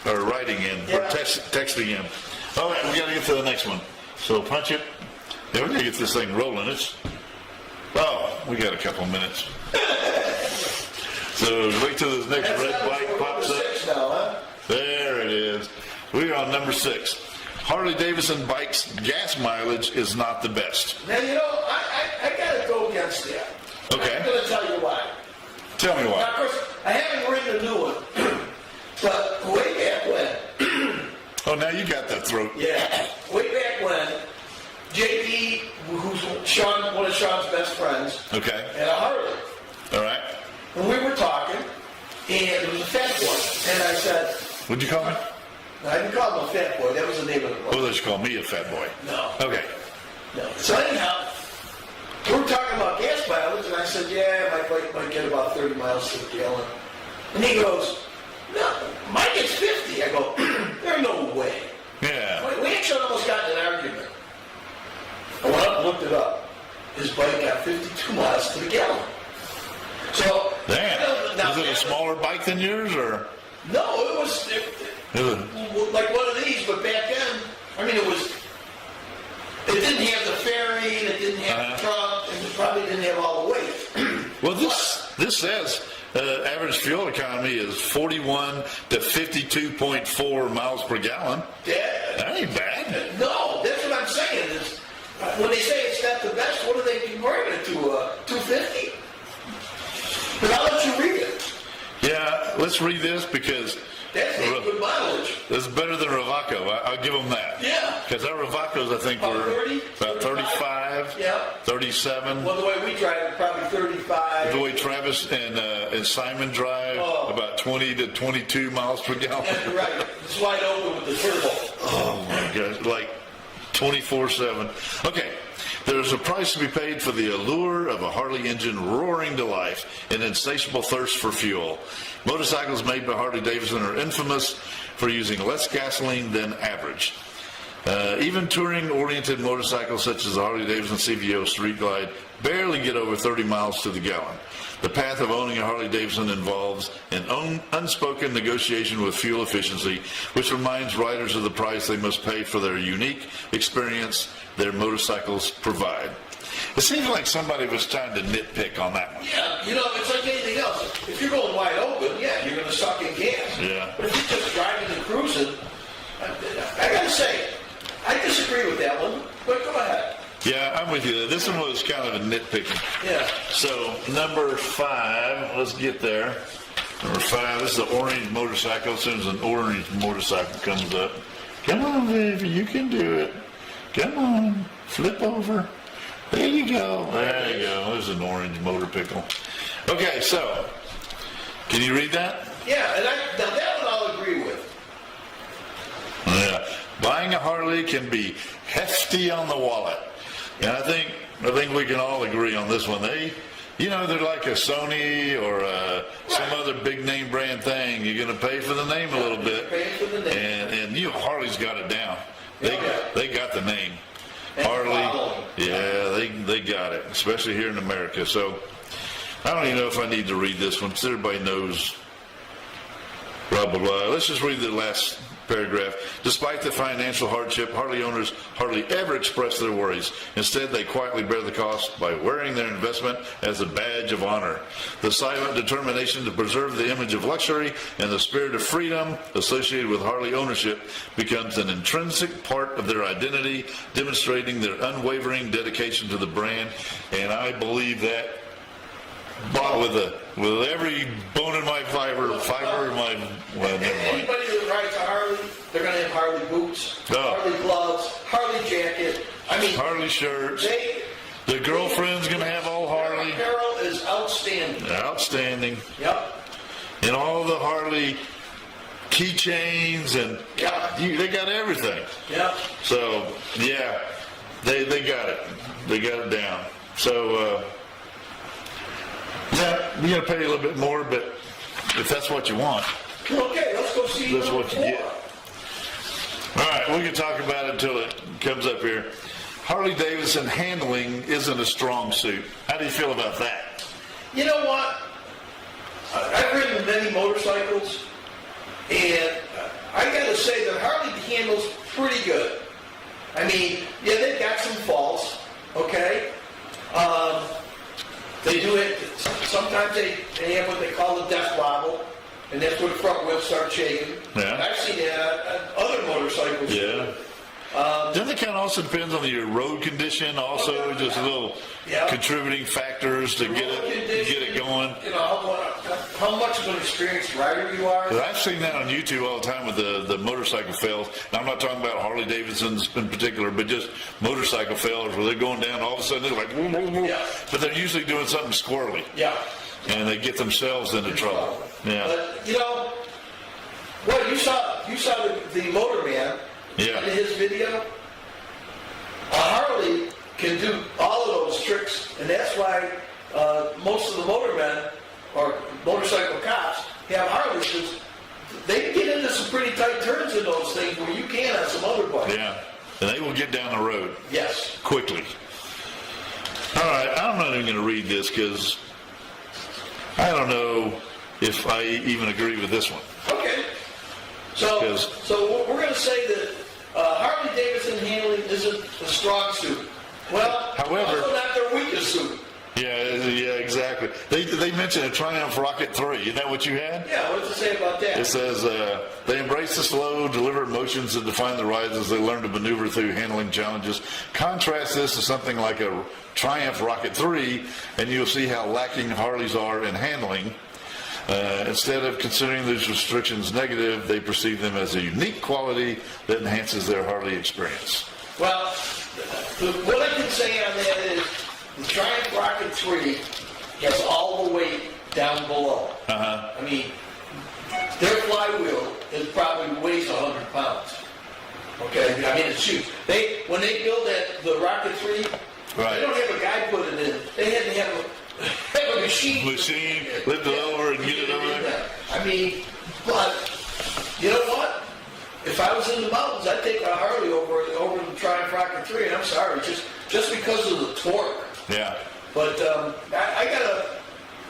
or writing in, or texting in. All right, we got to get to the next one. So punch it. Yeah, we got to get this thing rolling. We got a couple minutes. So wait till this next red light pops up. Now, huh? There it is. We are on number 6. Harley-Davidson bikes gas mileage is not the best. Now, I got to go against that. Okay. I'm going to tell you why. Tell me Now, why. of course, I haven't ridden a new one, but way back when. Oh, now you got that throat. Yeah. Way back when, JD, who's Shawn, one of Shawn's best friends, Okay. had a Harley. All right. And we were talking, and it was a fat boy. And I said, What'd you call me? I didn't call him a fat boy. That was the name of the boy. Oh, they should call me a fat boy. No. Okay. No. So anyhow, we were talking about gas mileage, and I said, yeah, my bike might get about 30 miles to the gallon. And he goes, no, mine gets 50. I go, there's no way. Yeah. We actually almost got in an argument. I went up and looked it up. His bike got 52 miles to the gallon. So, Damn. now, Is it a smaller bike than yours, or? no, it was like one of these, but back then, it didn't have the fairing, it didn't have the trunk, and it probably didn't have all the weight. Well, this says average fuel economy is 41 to 52.4 miles per gallon. That ain't bad. No, that's what I'm saying. Is when they say it's not the best, what are they comparing it to? 250? But I'll let you read it. Yeah, let's read this because That's good mileage. this is better than Rewaco. I'll give them that. Yeah. Because our Rewacos, I think, were 30, about 35, Yeah. 37. Well, the way we drive it, probably 35. The way Travis and Simon drive, about 20 to 22 miles per gallon. Yeah, you're right. It's wide open with the turbo. Oh my gosh, like 24/7. Okay, there's a price to be paid for the allure of a Harley engine roaring to life, an insatiable thirst for fuel. Motorcycles made by Harley-Davidson are infamous for using less gasoline than average. Even touring-oriented motorcycles such as the Harley-Davidson CVO Street Glide barely get over 30 miles to the gallon. The path of owning a Harley-Davidson involves an unspoken negotiation with fuel efficiency, which reminds riders of the price they must pay for their unique experience their motorcycles provide. It seems like somebody was trying to nitpick on that one. Yeah, it's like anything else. If you're going wide open, yeah, you're going to suck in gas. Yeah. But if you're just driving and cruising, I got to say, I disagree with that one, but go ahead. Yeah, I'm with you. This one was kind of a nitpicking. Yeah. So, number 5, let's get there. Number 5, this is an orange motorcycle. As soon as an orange motorcycle comes up, come on, baby, you can do it. Come on, flip over. There you go. There you go. There's an orange motor pickle. Okay, so can you read that? Yeah, and now that one I'll agree with. Yeah. Buying a Harley can be hefty on the wallet. And I think we can all agree on this one. They're like a Sony or some other big name brand thing. You're going to pay for the name a little bit. Pay for the name. And Harley's got it down. They got the name. And Harley. Yeah, they got it, especially here in America. So I don't even know if I need to read this one, because everybody knows blah, blah, blah. Let's just read the last paragraph. Despite the financial hardship, Harley owners hardly ever express their worries. Instead, they quietly bear the cost by wearing their investment as a badge of honor. The silent determination to preserve the image of luxury and the spirit of freedom associated with Harley ownership becomes an intrinsic part of their identity, demonstrating their unwavering dedication to the brand. And I believe that with every bone in my fiber in my, well, never mind. Anybody that rides a Harley, they're going to have Harley boots, Oh. Harley gloves, Harley jacket. I mean, Harley shirts. The girlfriend's going to have all Harley. Apparel is outstanding. Outstanding. Yep. And all the Harley keychains and they got everything. Yep. So yeah, they got it. They got it down. So yeah, you got to pay a little bit more, but if that's what you want, Okay, let's go see. that's what you get. All right, we can talk about it until it comes up here. Harley Davidson handling isn't a strong suit. How do you feel about that? You know what? I've ridden many motorcycles, and I got to say that Harley handles pretty good. I mean, yeah, they've got some faults, okay? They do it, sometimes they have what they call the death wobble, and that's where the front wheels start shaking. Yeah. I've seen that on other motorcycles. Yeah. Then it kind of also depends on your road condition, also just little contributing factors to get it going. You know, how much of an experienced rider you are. But I've seen that on YouTube all the time with the motorcycle fails. And I'm not talking about Harley Davidsons in particular, but just motorcycle fails where they're going down, all of a sudden they're like, woo, woo, woo. Yeah. But they're usually doing something squirrely. Yeah. And they get themselves into trouble. Yeah. But, you know, well, you saw the Motorman Yeah. in his video. A Harley can do all of those tricks, and that's why most of the motormen or motorcycle cops have Harleys, because they get into some pretty tight turns in those things where you can't on some other bikes. Yeah. And they will get down the road. Yes. Quickly. All right, I'm not even going to read this because I don't know if I even agree with this one. Okay. So we're going to say that Harley Davidson handling isn't a strong suit. Well, However, also not their weakest suit. Yeah, exactly. They mentioned a Triumph Rocket 3. Isn't that what you had? Yeah, what does it say about that? It says, they embrace the slow, deliberate motions that define the rides as they learn to maneuver through handling challenges. Contrast this to something like a Triumph Rocket 3, and you'll see how lacking Harleys are in handling. Instead of considering these restrictions negative, they perceive them as a unique quality that enhances their Harley experience. Well, what I can say on that is the Triumph Rocket 3 has all the weight down below. Uh-huh. I mean, their flywheel is probably weighs 100 pounds. Okay, I mean it's huge. When they build the Rocket 3, Right. they don't have a guy put it in. They had to have a machine. Lift it over and get it over there. I mean, but you know what? If I was in the mountains, I'd take a Harley over the Triumph Rocket 3, and I'm sorry, just because of the torque. Yeah. But I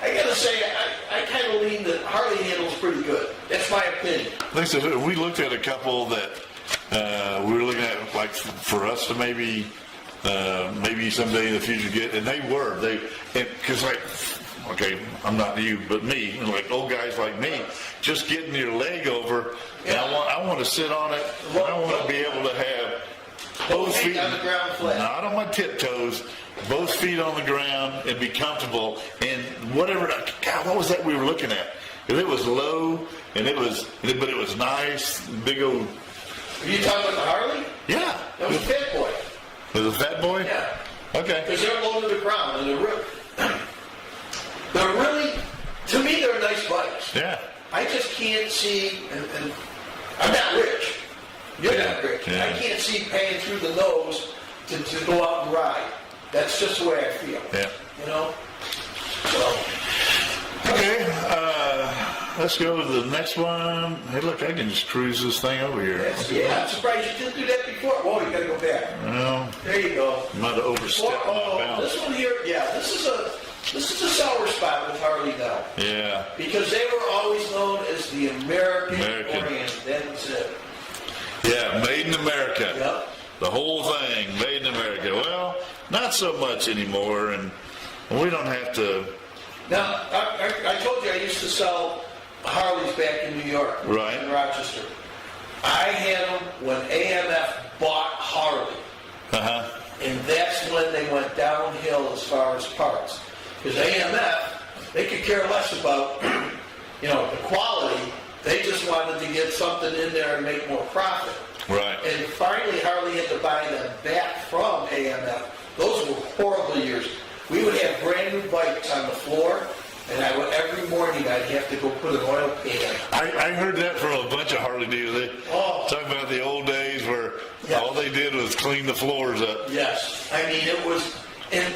gotta say, I kind of lean that Harley handles pretty good. That's my opinion. Like I said, we looked at a couple that we were looking at, like for us to maybe someday in the future get, and because like, okay, I'm not you, but me, and like old guys like me, just getting your leg over, and I want to sit on it, and I want to be able to have both feet on the ground flat. not on my tiptoes, both feet on the ground, and be comfortable. And whatever, God, what was that we were looking at? It was low, but it was nice, big old. Are you talking about the Harley? Yeah. That was a Fat Boy. Was it a Fat Boy? Yeah. Okay. Because they're low to the ground, and they're really, to me, they're nice bikes. Yeah. I just can't see, and I'm not rich. You're not rich. Yeah. I can't see paying through the nose to go out and ride. That's just the way I feel. Yeah. You know? So, Okay, let's go to the next one. Hey, look, I can just cruise this thing over here. yeah, I'm surprised you didn't do that before. Whoa, you gotta go back. Well, There you go. I might have overstepped my bounds. This one here, yeah, this is a sour spot with Harley now. Yeah. Because they were always known as the American American. brand. That's it. Yeah, made in America. Yep. The whole thing, made in America. Well, not so much anymore, and we don't have to. Now, I told you I used to sell Harleys back in New York. Right. In Rochester. I had them when AMF bought Harley. Uh-huh. And that's when they went downhill as far as parts. Because AMF, they could care less about, the quality. They just wanted to get something in there and make more profit. Right. And finally, Harley had to buy them back from AMF. Those were horrible years. We would have brand new bikes on the floor, and every morning I'd have to go put an oil pan. I heard that from a bunch of Harley dealers. They talking about the old days where all they did was clean the floors up. Yes. I mean, it was, and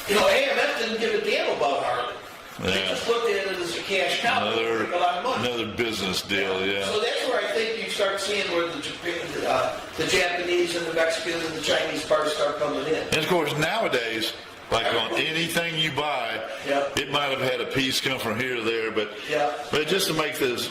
AMF didn't give a damn about Harley. They Yeah. just looked at it as a cash cow. They make a lot of money. Another business deal, yeah. So that's where I think you start seeing where the Japanese and the Mexicans and the Chinese parts start coming in. And of course, nowadays, like on anything you buy, Yep. it might have had a piece come from here or there, but Yep. but just to make this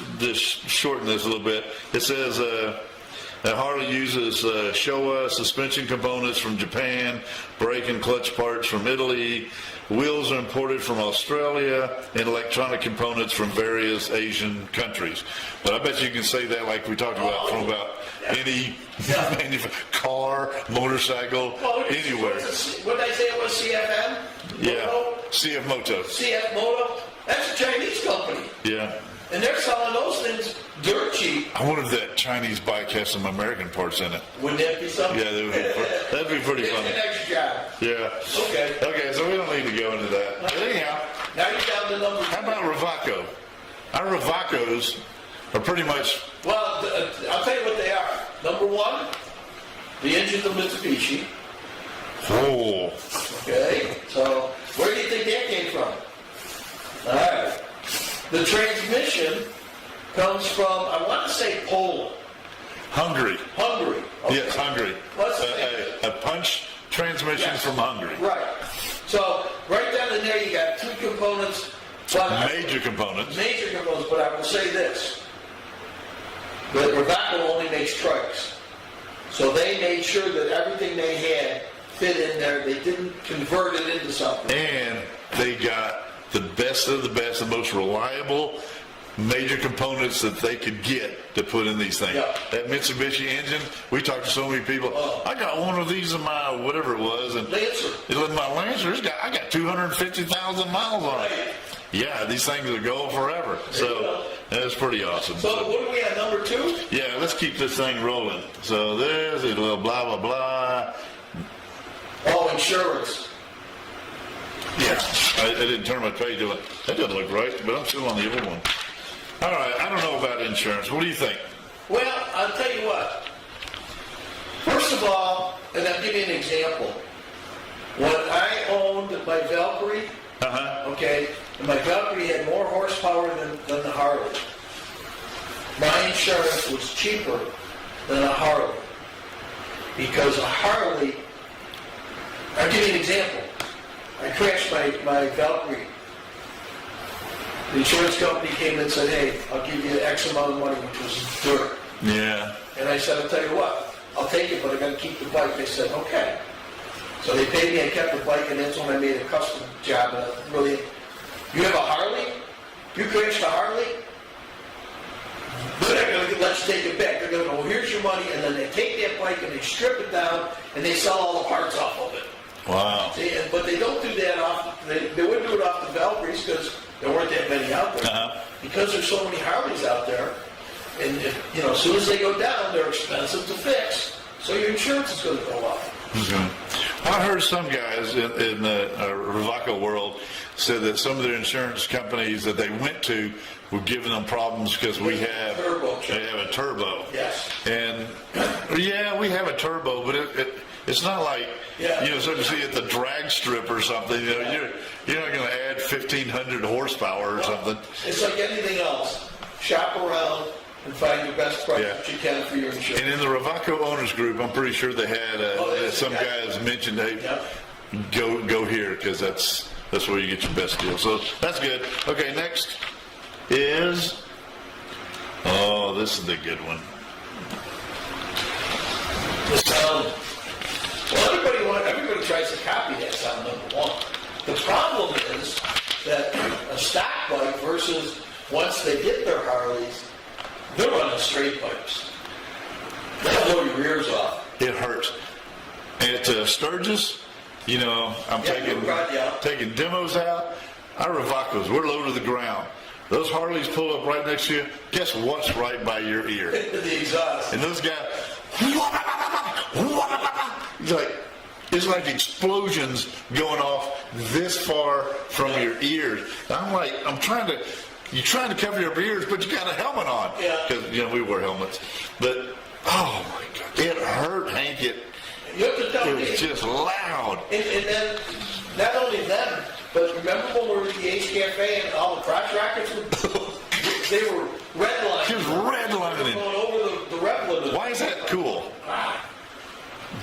shorten this a little bit, it says that Harley uses Showa suspension components from Japan, brake and clutch parts from Italy, wheels are imported from Australia, and electronic components from various Asian countries. But I bet you can say that like we talked about from about any car, motorcycle, anywhere. What did I say it was, CFM? Yeah, Moto? CF Moto. CF Moto? That's a Chinese company. Yeah. And they're selling those things dirt cheap. I wonder if that Chinese bike has some American parts in it. Wouldn't that be something? Yeah, that'd be pretty It's funny. an extra job. Yeah. Okay. Okay, so we don't need to go into that. But anyhow, Now you're down to number how about Rewaco? Our Rewacos are pretty much. Well, I'll tell you what they are. Number one, the engine's a Mitsubishi. Oh. Okay, so where do you think that came from? All right. The transmission comes from, I want to say Poland. Hungary. Hungary. Okay. Yes, Hungary. What's A punch transmission Yes. from Hungary. Right. So right down in there you got two components. But Major components. Major components, but I will say this. The Rewaco only makes trikes. So they made sure that everything they had fit in there. They didn't convert it into something. And they got the best of the best, the most reliable major components that they could get to put in these things. Yeah. That Mitsubishi engine, we talked to so many people. I got one of these in my whatever it was, and Lancer. my Lancer, I got 250,000 miles on it. Right. Yeah, these things are going forever. So that's pretty awesome. So what are we at, number two? Yeah, let's keep this thing rolling. So there's a little blah blah blah. Oh, insurance. Yeah, I didn't turn my page on. That doesn't look right, but I'm still on the old one. All right, I don't know about insurance. What do you think? Well, I'll tell you what. First of all, and I'll give you an example. When I owned my Valkyrie, okay, and my Valkyrie had more horsepower than the Harley. My insurance was cheaper than a Harley. Because a Harley, I'll give you an example. I crashed my Valkyrie. The insurance company came in and said, hey, I'll give you X amount of money, which was dirt. Yeah. And I said, I'll tell you what, I'll take it, but I got to keep the bike. They said, okay. So they paid me, I kept the bike, and that's when I made a custom job. And I really, you have a Harley? You crashed a Harley? They're not going to let you take it back. They're going to go, well, here's your money, and then they take that bike and they strip it down, and they sell all the parts off of it. Wow. See, but they don't do that off, they wouldn't do it off the Valkyries because there weren't that many out there. Because there's so many Harleys out there, and as soon as they go down, they're expensive to fix, so your insurance is going to go up. Okay. I heard some guys in the Rewaco world said that some of their insurance companies that they went to were giving them problems because they have a turbo. Yes. And yeah, we have a turbo, but it's not like something you see at the drag strip or something. You're not going to add 1,500 horsepower or something. It's like anything else. Shop around and find the best price that you can for your insurance. And in the Rewaco owners group, I'm pretty sure they had some guys mentioned, hey, go here because that's where you get your best deal. So that's good. Okay, next is this is the good one. The sound. Well, everybody tries to copy that sound, number one. The problem is that a stock bike versus once they get their Harleys, they're running straight pipes. They'll blow your ears off. It hurts. At Sturgis, I'm taking demos out. Our Rewacos, we're low to the ground. Those Harleys pull up right next to you. Guess what's right by your ear? The exhaust. And those guys, it's like explosions going off this far from your ears. I'm trying to. You're trying to cover your ears, but you got a helmet on. Yeah. Because we wear helmets. But oh my God, it hurt, Hank. It was just loud. And then not only them, but remember when we were at the Ace Cafe and all the crotch rockets they were redlining. Just redlining. Going over the rep limit. Why is that cool?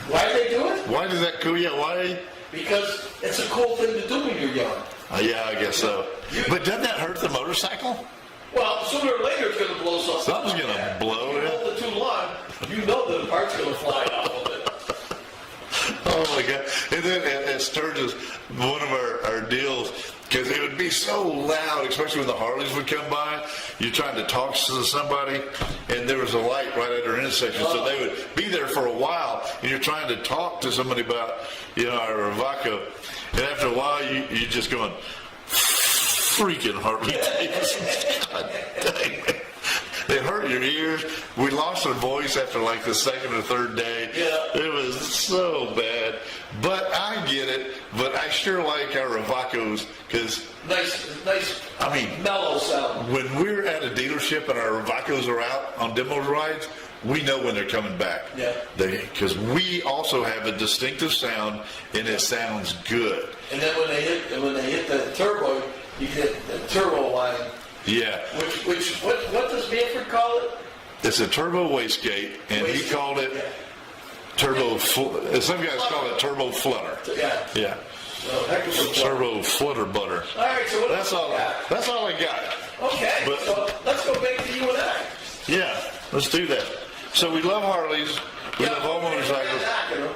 Why did they do it? Why is that cool? Yeah, why? Because it's a cool thing to do when you're young. Yeah, I guess so. But doesn't that hurt the motorcycle? Well, sooner or later it's going to blow something. Something's going to blow. If you hold it too long, you know that the part's going to fly off of it. Oh my God. And then at Sturgis, one of our deals, because it would be so loud, especially when the Harleys would come by, you're trying to talk to somebody, and there was a light right at our intersection, so they would be there for a while, and you're trying to talk to somebody about, our Rewaco, and after a while, you're just going, freaking Harley Davidson. God dang. They hurt your ears. We lost our voice after like the second or third day. Yeah. It was so bad. But I get it. But I sure like our Rewacos because nice. Mellow sound. When we're at a dealership and our Rewacos are out on demo rides, we know when they're coming back. Yeah. Because we also have a distinctive sound and it sounds good. And then when they hit the turbo, you get the turbo line. Yeah. Which what does Manfred call it? It's a turbo wastegate, and he called it turbo. Some guys call it turbo flutter. Yeah. Yeah. Turbo flutter butter. All right. So that's all. That's all I got. Okay. So let's go back to you and I. Yeah. Let's do that. So we love Harleys. We love all motorcycles.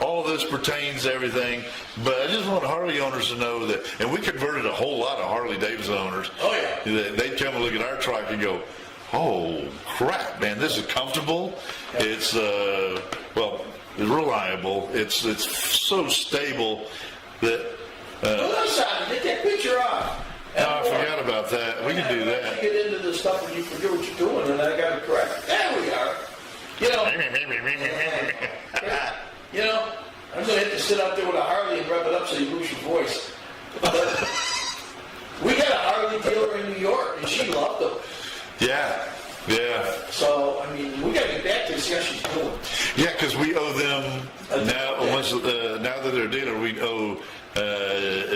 All this pertains to everything. But I just want Harley owners to know that, and we converted a whole lot of Harley Davidson owners. Oh, yeah. They'd come and look at our truck and go, oh, crap, man, this is comfortable. Yeah. It's, reliable. It's so stable that... listen, get that picture off. I forgot about that. We can do that. You get into this stuff and you forget what you're doing, and I got it correct. There we are. I'm going to have to sit out there with a Harley and rev it up so you lose your voice. But we got a Harley dealer in New York, and she loved them. Yeah. So, we got to get back to see how she's doing. Yeah, because we owe them, now that they're a dealer, we owe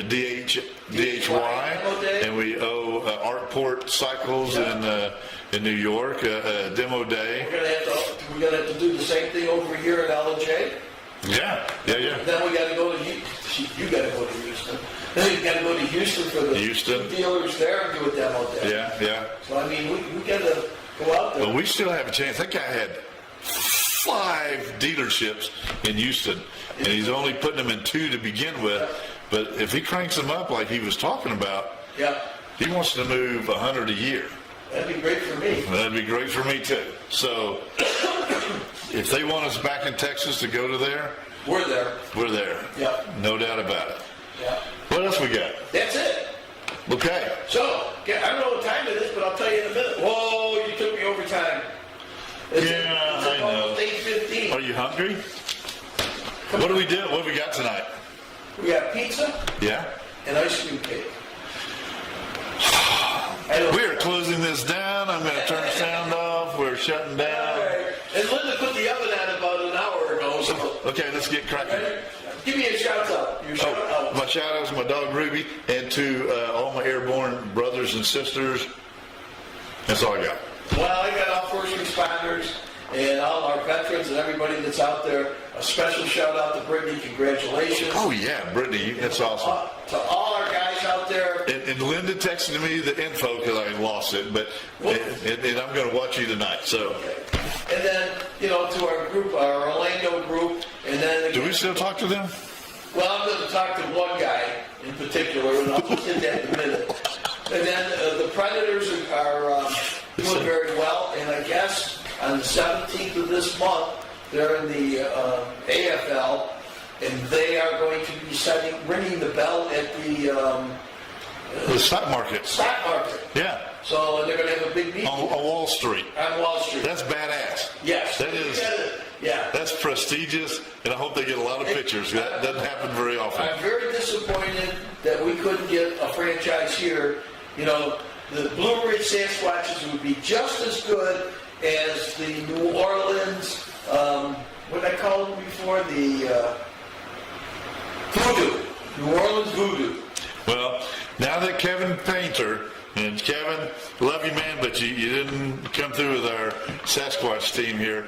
DHY, and we owe Artport Cycles in New York, demo day. We're gonna have to do the same thing over here at L&J. Yeah. Then we got to go to you got to go to Houston. Then you got to go to Houston for the dealers there and do a demo day. Yeah. So we got to go out there. But we still have a chance. That guy had 5 dealerships in Houston, and he's only putting them in 2 to begin with. But if he cranks them up like he was talking about, he wants to move 100 a year. That'd be great for me. That'd be great for me too. So if they want us back in Texas to go to there, we're there. We're there. Yeah. No doubt about it. Yeah. What else we got? That's it. Okay. So, I don't know what time it is, but I'll tell you in a minute. Whoa, you took me over time. I know. It's 8:15. Are you hungry? What do we do? What do we got tonight? We got pizza Yeah. and ice cream cake. We are closing this down. I'm going to turn the sound off. We're shutting down. And Linda put the oven on about an hour ago. So Okay, let's get cracking. give me a shout out. Your shout out. My shout outs to my dog Ruby and to all my airborne brothers and sisters. That's all I got. Well, I got all first responders and all our veterans and everybody that's out there. A special shout out to Brittani. Congratulations. Oh yeah, Brittani, that's awesome. To all our guys out there. And Linda texted me the info because I lost it, but and I'm going to watch you tonight. So, And then, to our group, our Orlando group, and then... do we still talk to them? Well, I'm going to talk to one guy in particular, and I'll just hit that in a minute. And then the Predators are doing very well, and I guess on the 17th of this month, they're in the AFL, and they are going to be ringing the bell at The stock market. stock market. Yeah. So and they're going to have a big meeting On Wall Street. on Wall Street. That's badass. Yes. That is. Yeah. That's prestigious, and I hope they get a lot of pictures. That doesn't happen very often. I'm very disappointed that we couldn't get a franchise here. The Blue Ridge Sasquatches would be just as good as the New Orleans, what did I call them before? The Voodoo. New Orleans Voodoo. Well, now that Kevin Painter, and Kevin, love you, man, but you didn't come through with our Sasquatch team here.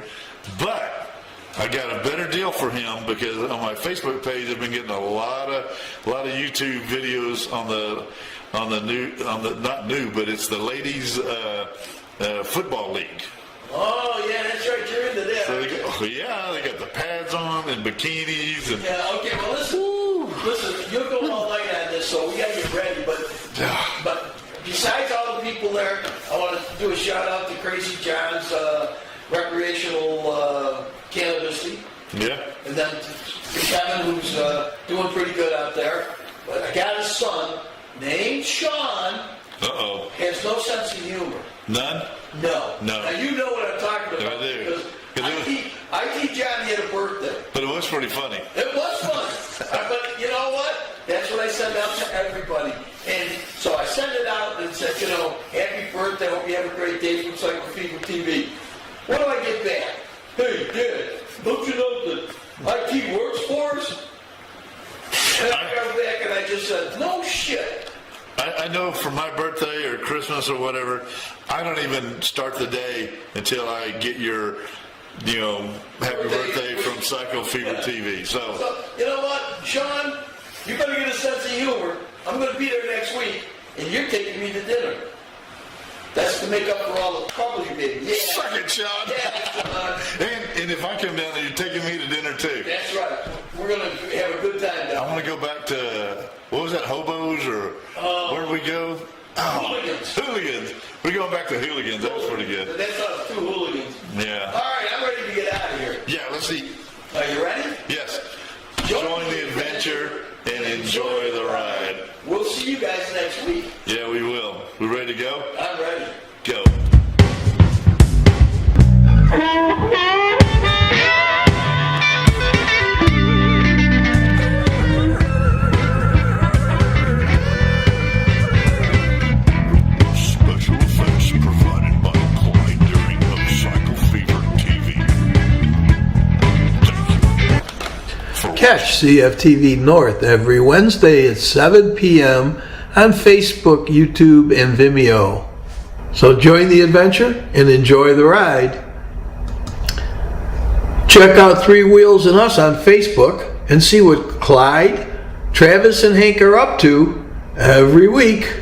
But I got a better deal for him because on my Facebook page I've been getting a lot of YouTube videos on the not new, but it's the ladies football league. Oh yeah, that's right. You're into that. So they got the pads on and bikinis and Yeah. Okay. Well, listen. You'll go all night on this, so we got to get ready. But besides all the people there, I want to do a shout out to Crazy John's recreational cannabis league. yeah. And then to Kevin, who's doing pretty good out there. But I got a son named Shawn. Uh-oh. Has no sense of humor. None? No. No. Now you know what I'm talking about. I do. Because IT Johnny had a birthday. But it was pretty funny. It was fun. But you know what? That's what I send out to everybody. And so I sent it out and said, happy birthday. Hope you have a great day from Cycle Fever TV. What do I get back? Hey, Dad, don't you know that IT works for us? And I got back and I just said, no shit. I know for my birthday or Christmas or whatever, I don't even start the day until I get your, happy birthday from Psycho Fever TV. So, you know what, Shawn? You better get a sense of humor. I'm going to be there next week, and you're taking me to dinner. That's to make up for all the trouble you did. Yeah. suck it, Shawn. Yeah, and if I come down there, you're taking me to dinner too. that's right. We're going to have a good time I down want to go back to, what was that, Hobos or where did we go? Hooligans. Hooligans. We're going back to Hooligans. That was pretty good. That's us, two hooligans. Yeah. All right, I'm ready to get out of here. Yeah, let's see. Are you ready? Yes. Join the adventure and enjoy the ride. We'll see you guys next week. Yeah, we will. We ready to go? I'm ready. Go. Special effects provided by Clyde Deering of Cycle Fever TV. Thank you. Catch CFTV North every Wednesday at 7 p.m. on Facebook, YouTube, and Vimeo. So join the adventure and enjoy the ride. Check out Three Wheels and Us on Facebook and see what Clyde, Travis, and Hank are up to every week.